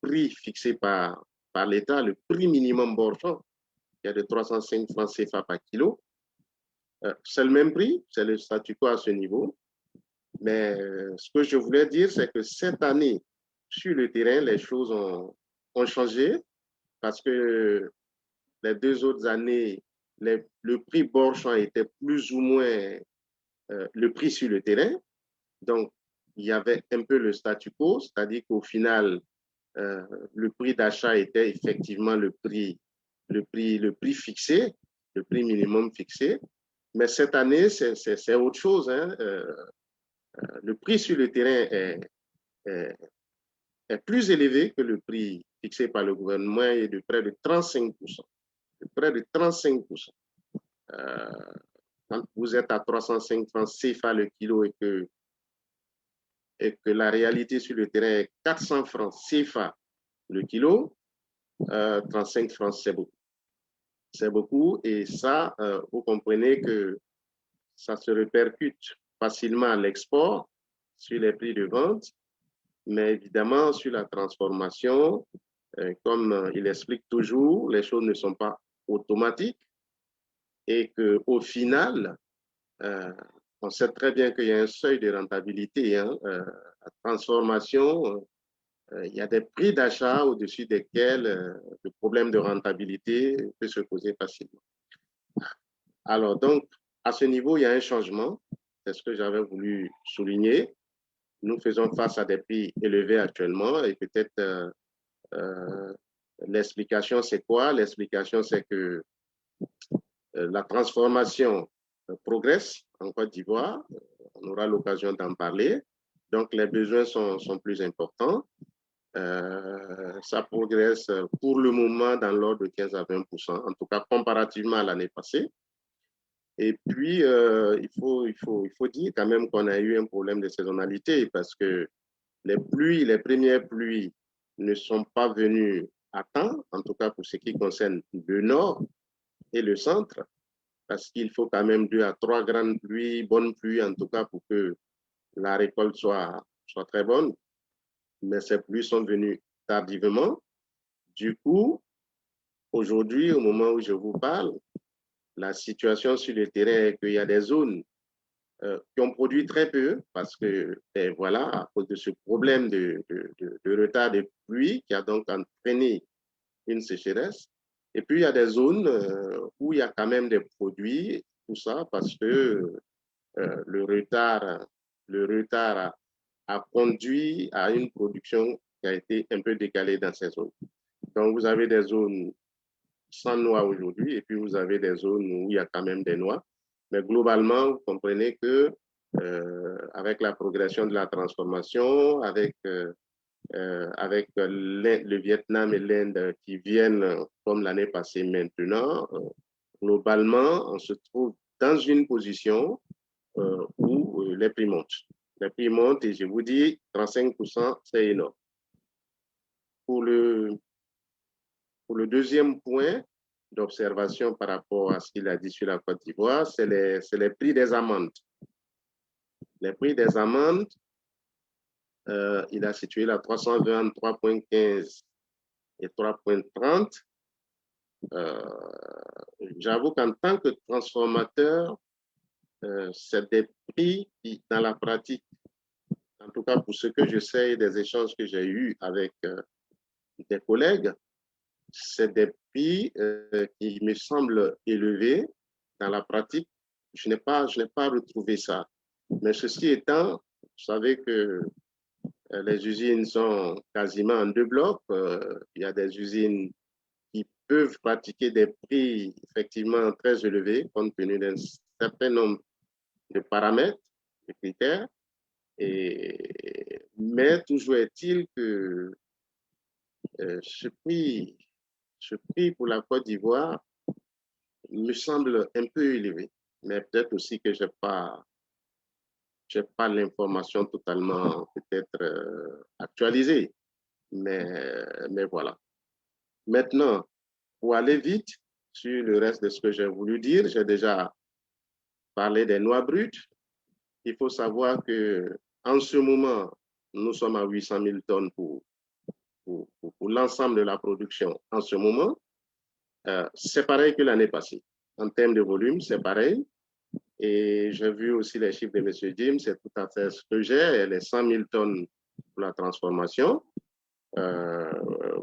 C: prix fixé par l'État, le prix minimum borchant, qui est de 305 francs CFA par kilo. C'est le même prix, c'est le statu quo à ce niveau. Mais ce que je voulais dire, c'est que cette année, sur le terrain, les choses ont changé parce que les 2 autres années, le prix borchant était plus ou moins le prix sur le terrain. Donc, il y avait un peu le statu quo, c'est-à-dire qu'au final, le prix d'achat était effectivement le prix fixé, le prix minimum fixé. Mais cette année, c'est autre chose. Hein. Le prix sur le terrain est plus élevé que le prix fixé par le gouvernement et de près de 35%. De près de 35%. Quand vous êtes à 305 francs CFA le kilo et que la réalité sur le terrain est 400 francs CFA le kilo, 35 francs, c'est beaucoup. C'est beaucoup et ça, vous comprenez que ça se répercute facilement à l'export sur les prix de vente, mais évidemment sur la transformation, comme il explique toujours, les choses ne sont pas automatiques et qu'au final, on sait très bien qu'il y a un seuil de rentabilité. Hein, la transformation, il y a des prix d'achat au-dessus desquels le problème de rentabilité peut se poser facilement. Alors donc, à ce niveau, il y a un changement. C'est ce que j'avais voulu souligner. Nous faisons face à des prix élevés actuellement et peut-être l'explication, c'est quoi? L'explication, c'est que la transformation progresse en Côte d'Ivoire. On aura l'occasion d'en parler. Donc, les besoins sont plus importants. Ça progresse pour le moment dans l'ordre de 15 à 20%, en tout cas comparativement à l'année passée. Et puis, il faut dire quand même qu'on a eu un problème de saisonnalité parce que les premières pluies ne sont pas venues à temps, en tout cas pour ce qui concerne le nord et le centre, parce qu'il faut quand même 2 à 3 grandes pluies, bonnes pluies en tout cas pour que la récolte soit très bonne. Mais ces pluies sont venues tardivement. Du coup, aujourd'hui, au moment où je vous parle, la situation sur le terrain est qu'il y a des zones qui ont produit très peu parce que, voilà, à cause de ce problème de retard de pluie qui a donc entraîné une sécheresse. Et puis, il y a des zones où il y a quand même des produits, tout ça, parce que le retard a conduit à une production qui a été un peu décalée dans ces zones. Donc, vous avez des zones sans noix aujourd'hui et puis vous avez des zones où il y a quand même des noix. Mais globalement, vous comprenez que avec la progression de la transformation, avec le Vietnam et l'Inde qui viennent comme l'année passée maintenant, globalement, on se trouve dans une position où les prix montent. Les prix montent et je vous dis, 35%, c'est énorme. Pour le deuxième point d'observation par rapport à ce qu'il a dit sur la Côte d'Ivoire, c'est les prix des amendes. Les prix des amendes, il a situé la 320, 3,15 et 3,30. J'avoue qu'en tant que transformateur, c'est des prix qui, dans la pratique, en tout cas pour ce que je sais des échanges que j'ai eus avec des collègues, c'est des prix qui me semblent élevés. Dans la pratique, je n'ai pas retrouvé ça. Mais ceci étant, vous savez que les usines sont quasiment en deux blocs. Il y a des usines qui peuvent pratiquer des prix effectivement très élevés compte tenu d'un certain nombre de paramètres, de critères. Mais toujours est-il que ce prix pour la Côte d'Ivoire me semble un peu élevé, mais peut-être aussi que je n'ai pas l'information totalement peut-être actualisée. Mais voilà. Maintenant, pour aller vite sur le reste de ce que j'ai voulu dire, j'ai déjà parlé des noix brutes. Il faut savoir qu'en ce moment, nous sommes à 800 000 tonnes pour l'ensemble de la production en ce moment. C'est pareil que l'année passée. En termes de volume, c'est pareil. Et j'ai vu aussi les chiffres de M. Jim, c'est tout à fait ce que j'ai, les 100 000 tonnes pour la transformation.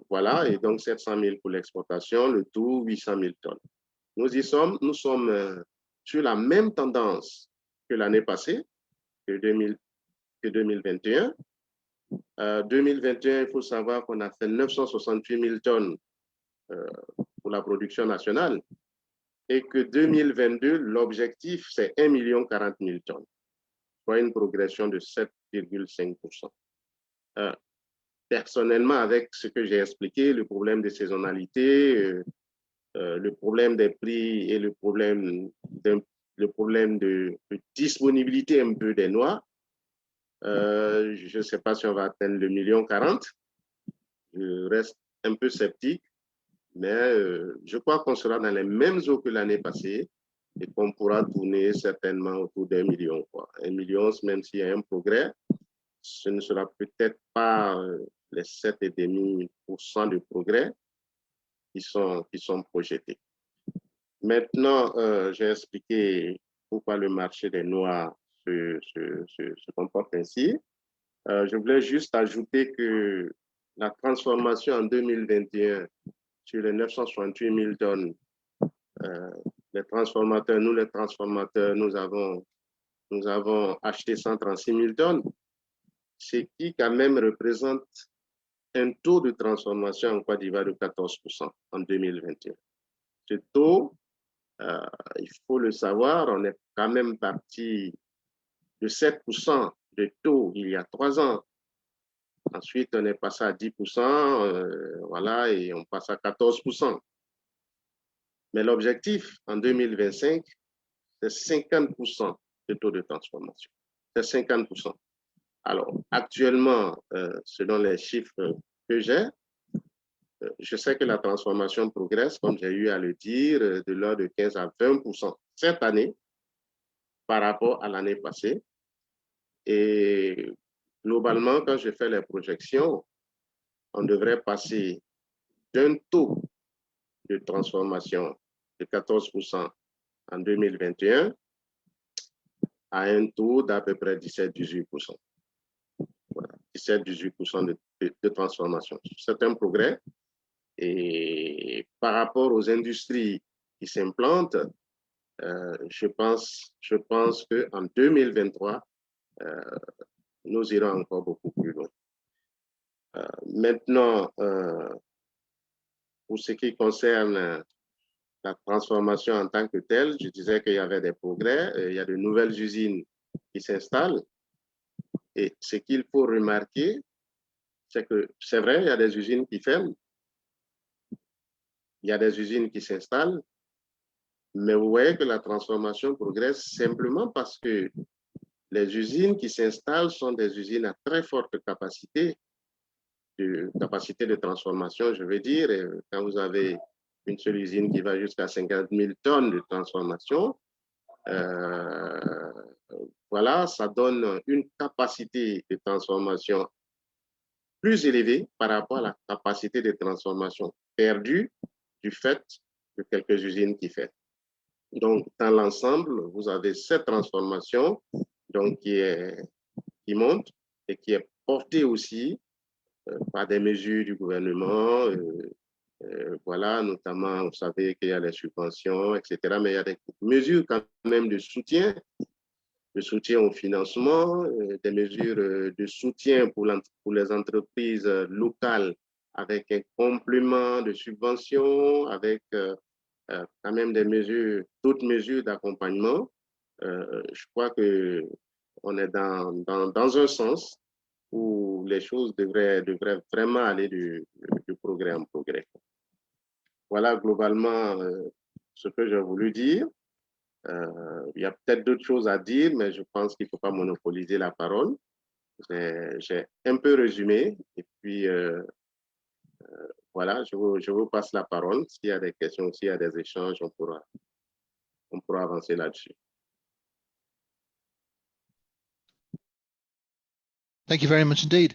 C: Voilà, et donc 700 000 pour l'exportation, le tout 800 000 tonnes. Nous sommes sur la même tendance que l'année passée, que 2021. 2021, il faut savoir qu'on a fait 968 000 tonnes pour la production nationale et que 2022, l'objectif, c'est 1 040 000 tonnes, soit une progression de 7,5%. Personnellement, avec ce que j'ai expliqué, le problème de saisonnalité, le problème des prix et le problème de disponibilité un peu des noix, je ne sais pas si on va atteindre le 1,40 000. Je reste un peu sceptique, mais je crois qu'on sera dans les mêmes eaux que l'année passée et qu'on pourra tourner certainement autour d'1 million. 1 million, même s'il y a un progrès, ce ne sera peut-être pas les 7,5% de progrès qui sont projetés. Maintenant, j'ai expliqué pourquoi le marché des noix se comporte ainsi. Je voulais juste ajouter que la transformation en 2021 sur les 968 000 tonnes, les transformateurs, nous avons acheté 136 000 tonnes, ce qui quand même représente un taux de transformation en Côte d'Ivoire de 14% en 2021. Ce taux, il faut le savoir, on est quand même parti de 7% de taux il y a 3 ans. Ensuite, on est passé à 10%, voilà, et on passe à 14%. Mais l'objectif en 2025, c'est 50% de taux de transformation. C'est 50%. Alors, actuellement, selon les chiffres que j'ai, je sais que la transformation progresse, comme j'ai eu à le dire, de l'ordre de 15 à 20% cette année par rapport à l'année passée. Et globalement, quand je fais les projections, on devrait passer d'un taux de transformation de 14% en 2021 à un taux d'à peu près 17-18%. Voilà, 17-18% de transformation. C'est un progrès. Et par rapport aux industries qui s'implantent, je pense qu'en 2023, nous irons encore beaucoup plus loin. Maintenant, pour ce qui concerne la transformation en tant que telle, je disais qu'il y avait des progrès, il y a de nouvelles usines qui s'installent. Et ce qu'il faut remarquer, c'est que c'est vrai, il y a des usines qui ferment, il y a des usines qui s'installent, mais vous voyez que la transformation progresse simplement parce que les usines qui s'installent sont des usines à très forte capacité de transformation, je veux dire. Et quand vous avez une seule usine qui va jusqu'à 50 000 tonnes de transformation, voilà, ça donne une capacité de transformation plus élevée par rapport à la capacité de transformation perdue du fait de quelques usines qui ferment. Donc, dans l'ensemble, vous avez cette transformation donc, qui monte et qui est portée aussi par des mesures du gouvernement. Voilà, notamment, vous savez qu'il y a les subventions, etc. Mais il y a des mesures quand même de soutien de soutien au financement, des mesures de soutien pour les entreprises locales avec un complément de subvention, avec quand même d'autres mesures d'accompagnement. Je crois qu'on est dans un sens où les choses devraient vraiment aller de progrès en progrès. Voilà globalement ce que j'ai voulu dire. Il y a peut-être d'autres choses à dire, mais je pense qu'il ne faut pas monopoliser la parole. J'ai un peu résumé et puis voilà, je vous passe la parole. S'il y a des questions, s'il y a des échanges, on pourra avancer là-dessus.
B: Thank you very much indeed.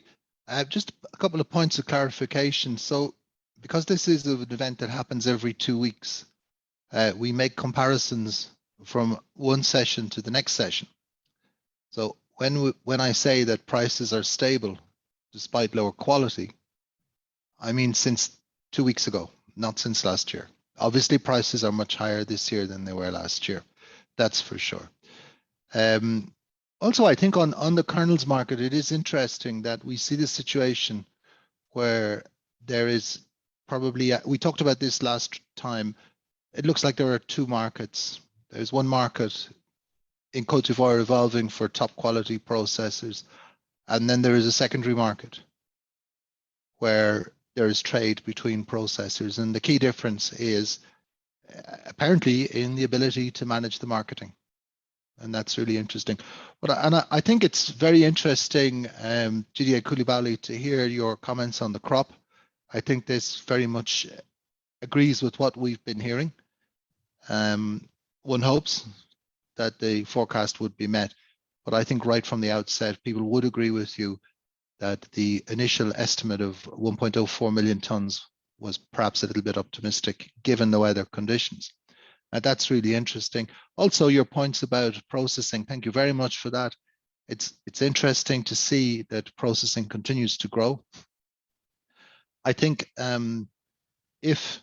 B: Just a couple of points of clarification. So, because this is an event that happens every 2 weeks, we make comparisons from one session to the next session. So when I say that prices are stable despite lower quality, I mean since 2 weeks ago, not since last year. Obviously, prices are much higher this year than they were last year. That's for sure. Also, I think on the kernels market, it is interesting that we see this situation where there is probably, we talked about this last time, it looks like there are two markets. There's one market in Côte d'Ivoire evolving for top quality processors, and then there is a secondary market where there is trade between processors. And the key difference is apparently in the ability to manage the marketing. And that's really interesting. But I think it's very interesting, Didier Koulibaly, to hear your comments on the crop. I think this very much agrees with what we've been hearing. One hopes that the forecast would be met, but I think right from the outset, people would agree with you that the initial estimate of 1.04 million tons was perhaps a little bit optimistic given the weather conditions. That's really interesting. Also, your points about processing, thank you very much for that. It's interesting to see that processing continues to grow. I think if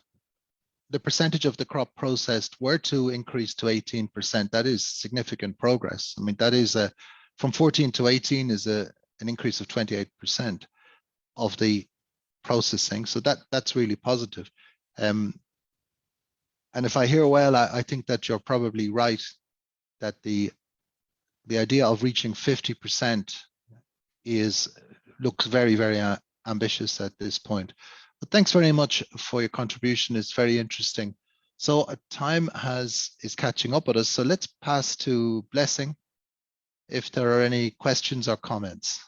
B: the percentage of the crop processed were to increase to 18%, that is significant progress. I mean, that is from 14 to 18 is an increase of 28% of the processing. So that's really positive. And if I hear well, I think that you're probably right that the idea of reaching 50% looks very, very ambitious at this point. But thanks very much for your contribution. It's very interesting. So time is catching up with us. So let's pass to Blessing if there are any questions or comments.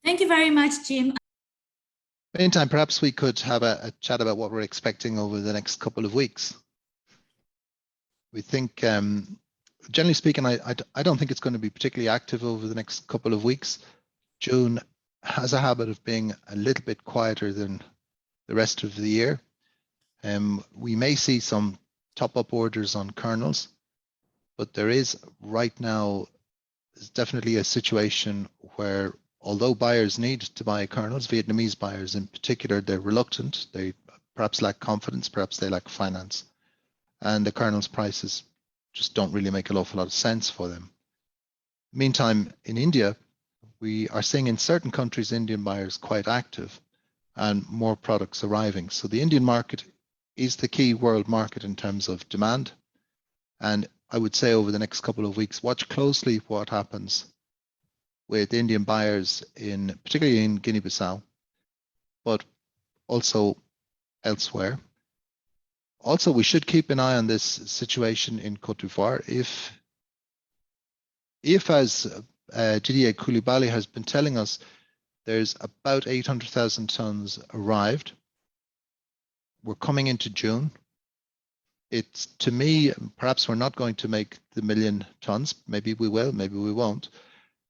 A: Thank you very much, Jim.
B: Meantime, perhaps we could have a chat about what we're expecting over the next couple of weeks. We think, generally speaking, I don't think it's going to be particularly active over the next couple of weeks. June has a habit of being a little bit quieter than the rest of the year. We may see some top-up orders on kernels, but there is right now is definitely a situation where although buyers need to buy kernels, Vietnamese buyers in particular, they're reluctant. They perhaps lack confidence, perhaps they lack finance. And the kernels prices just don't really make an awful lot of sense for them. Meantime, in India, we are seeing in certain countries, Indian buyers quite active and more products arriving. So the Indian market is the key world market in terms of demand. And I would say over the next couple of weeks, watch closely what happens with Indian buyers particularly in Guinea-Bissau, but also elsewhere. Also, we should keep an eye on this situation in Côte d'Ivoire. If as Didier Koulibaly has been telling us, there's about 800,000 tons arrived. We're coming into June. It's, to me, perhaps we're not going to make the 1 million tons. Maybe we will, maybe we won't.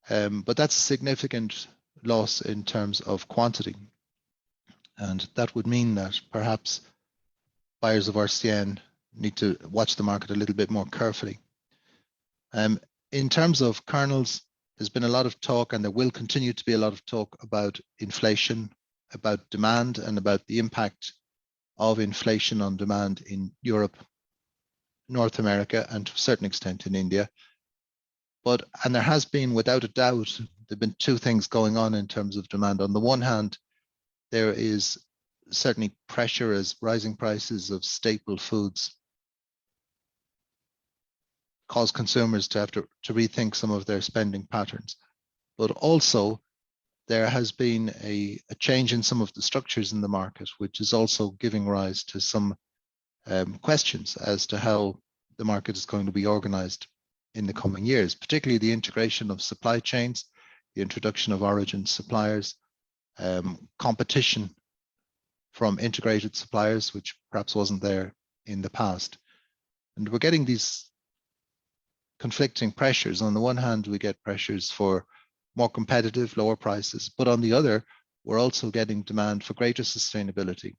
B: But that's a significant loss in terms of quantity. And that would mean that perhaps buyers of RCN need to watch the market a little bit more carefully. In terms of kernels, there's been a lot of talk, and there will continue to be a lot of talk about inflation, about demand, and about the impact of inflation on demand in Europe North America and to a certain extent in India. And there has been, without a doubt, there have been two things going on in terms of demand. On the one hand, there is certainly pressure as rising prices of staple foods cause consumers to have to rethink some of their spending patterns. But also, there has been a change in some of the structures in the market, which is also giving rise to some questions as to how the market is going to be organized in the coming years, particularly the integration of supply chains, the introduction of origin suppliers, competition from integrated suppliers, which perhaps wasn't there in the past. And we're getting these conflicting pressures. On the one hand, we get pressures for more competitive, lower prices, but on the other, we're also getting demand for greater sustainability,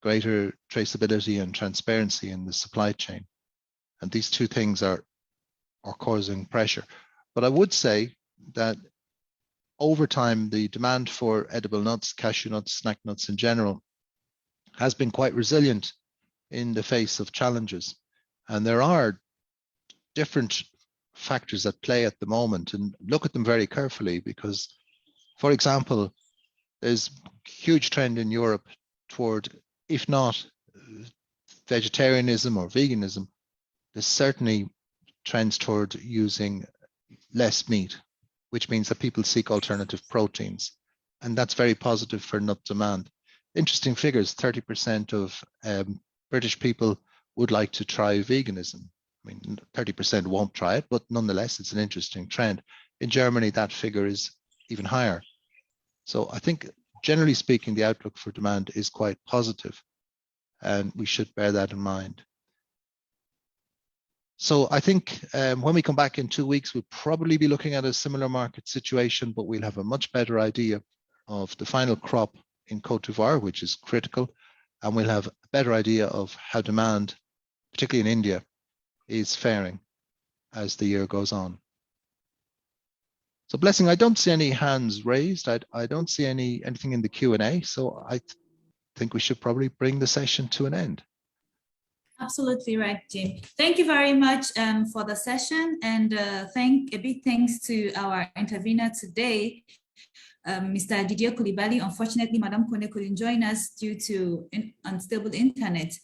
B: greater traceability and transparency in the supply chain. And these two things are causing pressure. But I would say that over time, the demand for edible nuts, cashew nuts, snack nuts in general, has been quite resilient in the face of challenges. And there are different factors at play at the moment, and look at them very carefully because, for example, there's a huge trend in Europe toward, if not vegetarianism or veganism, there's certainly trends toward using less meat, which means that people seek alternative proteins. And that's very positive for nut demand. Interesting figures, 30% of British people would like to try veganism. I mean, 30% won't try it, but nonetheless, it's an interesting trend. In Germany, that figure is even higher. So I think, generally speaking, the outlook for demand is quite positive, and we should bear that in mind. So I think when we come back in 2 weeks, we'll probably be looking at a similar market situation, but we'll have a much better idea of the final crop in Côte d'Ivoire, which is critical, and we'll have a better idea of how demand, particularly in India, is faring as the year goes on. So Blessing, I don't see any hands raised. I don't see anything in the Q&A, so I think we should probably bring the session to an end.
A: Absolutely right, Jim. Thank you very much for the session, and a big thanks to our intervener today, Mr. Didier Coulibaly. Unfortunately, Madame Kone couldn't join us due to unstable internet.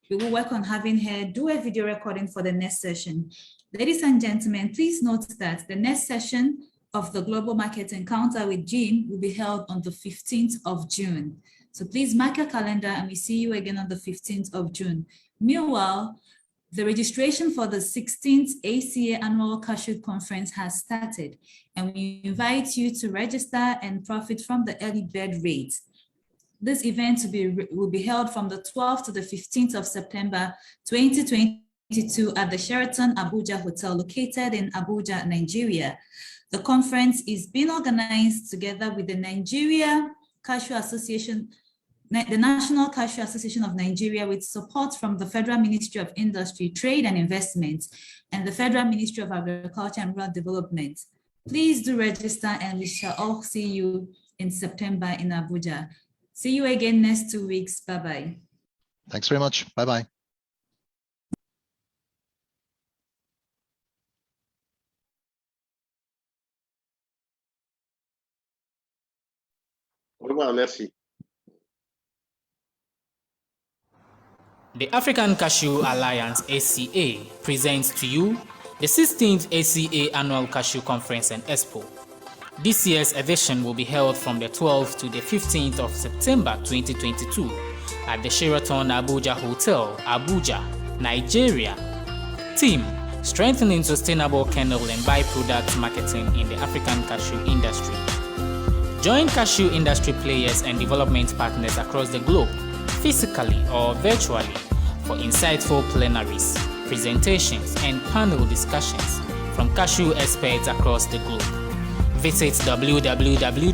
A: We will work on having her do a video recording for the next session. Ladies and gentlemen, please note that the next session of the Global Market Encounter with Jim will be held on the 15th of June. So please mark your calendar and we see you again on the 15th of June. Meanwhile, the registration for the 16th ACA Annual Cashew Conference has started, and we invite you to register and profit from the early bird rate. This event will be held from the 12th to the 15th of September 2022 at the Sheraton Abuja Hotel located in Abuja, Nigeria. The conference is being organized together with the Nigeria Cashew Association, the National Cashew Association of Nigeria, with support from the Federal Ministry of Industry, Trade and Investment, and the Federal Ministry of Agriculture and Rural Development. Please do register, and we shall all see you in September in Abuja. See you again next 2 weeks. Bye-bye.
B: Thanks very much. Bye-bye.
C: Au revoir, merci.
D: The African Cashew Alliance ACA presents to you the 16th ACA Annual Cashew Conference and Expo. This year's edition will be held from the 12th to the 15th of September 2022 at the Sheraton Abuja Hotel, Abuja, Nigeria. Theme: Strengthening Sustainable Kernel and Byproduct Marketing in the African Cashew Industry. Join cashew industry players and development partners across the globe, physically or virtually, for insightful plenaries, presentations, and panel discussions from cashew experts across the globe. Visit www.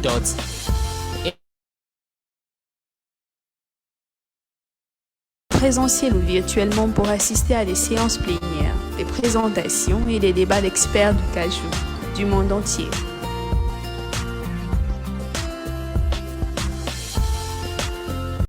E: Présentiel ou virtuellement pour assister à des séances plénières, des présentations et des débats d'experts du cashew du monde entier.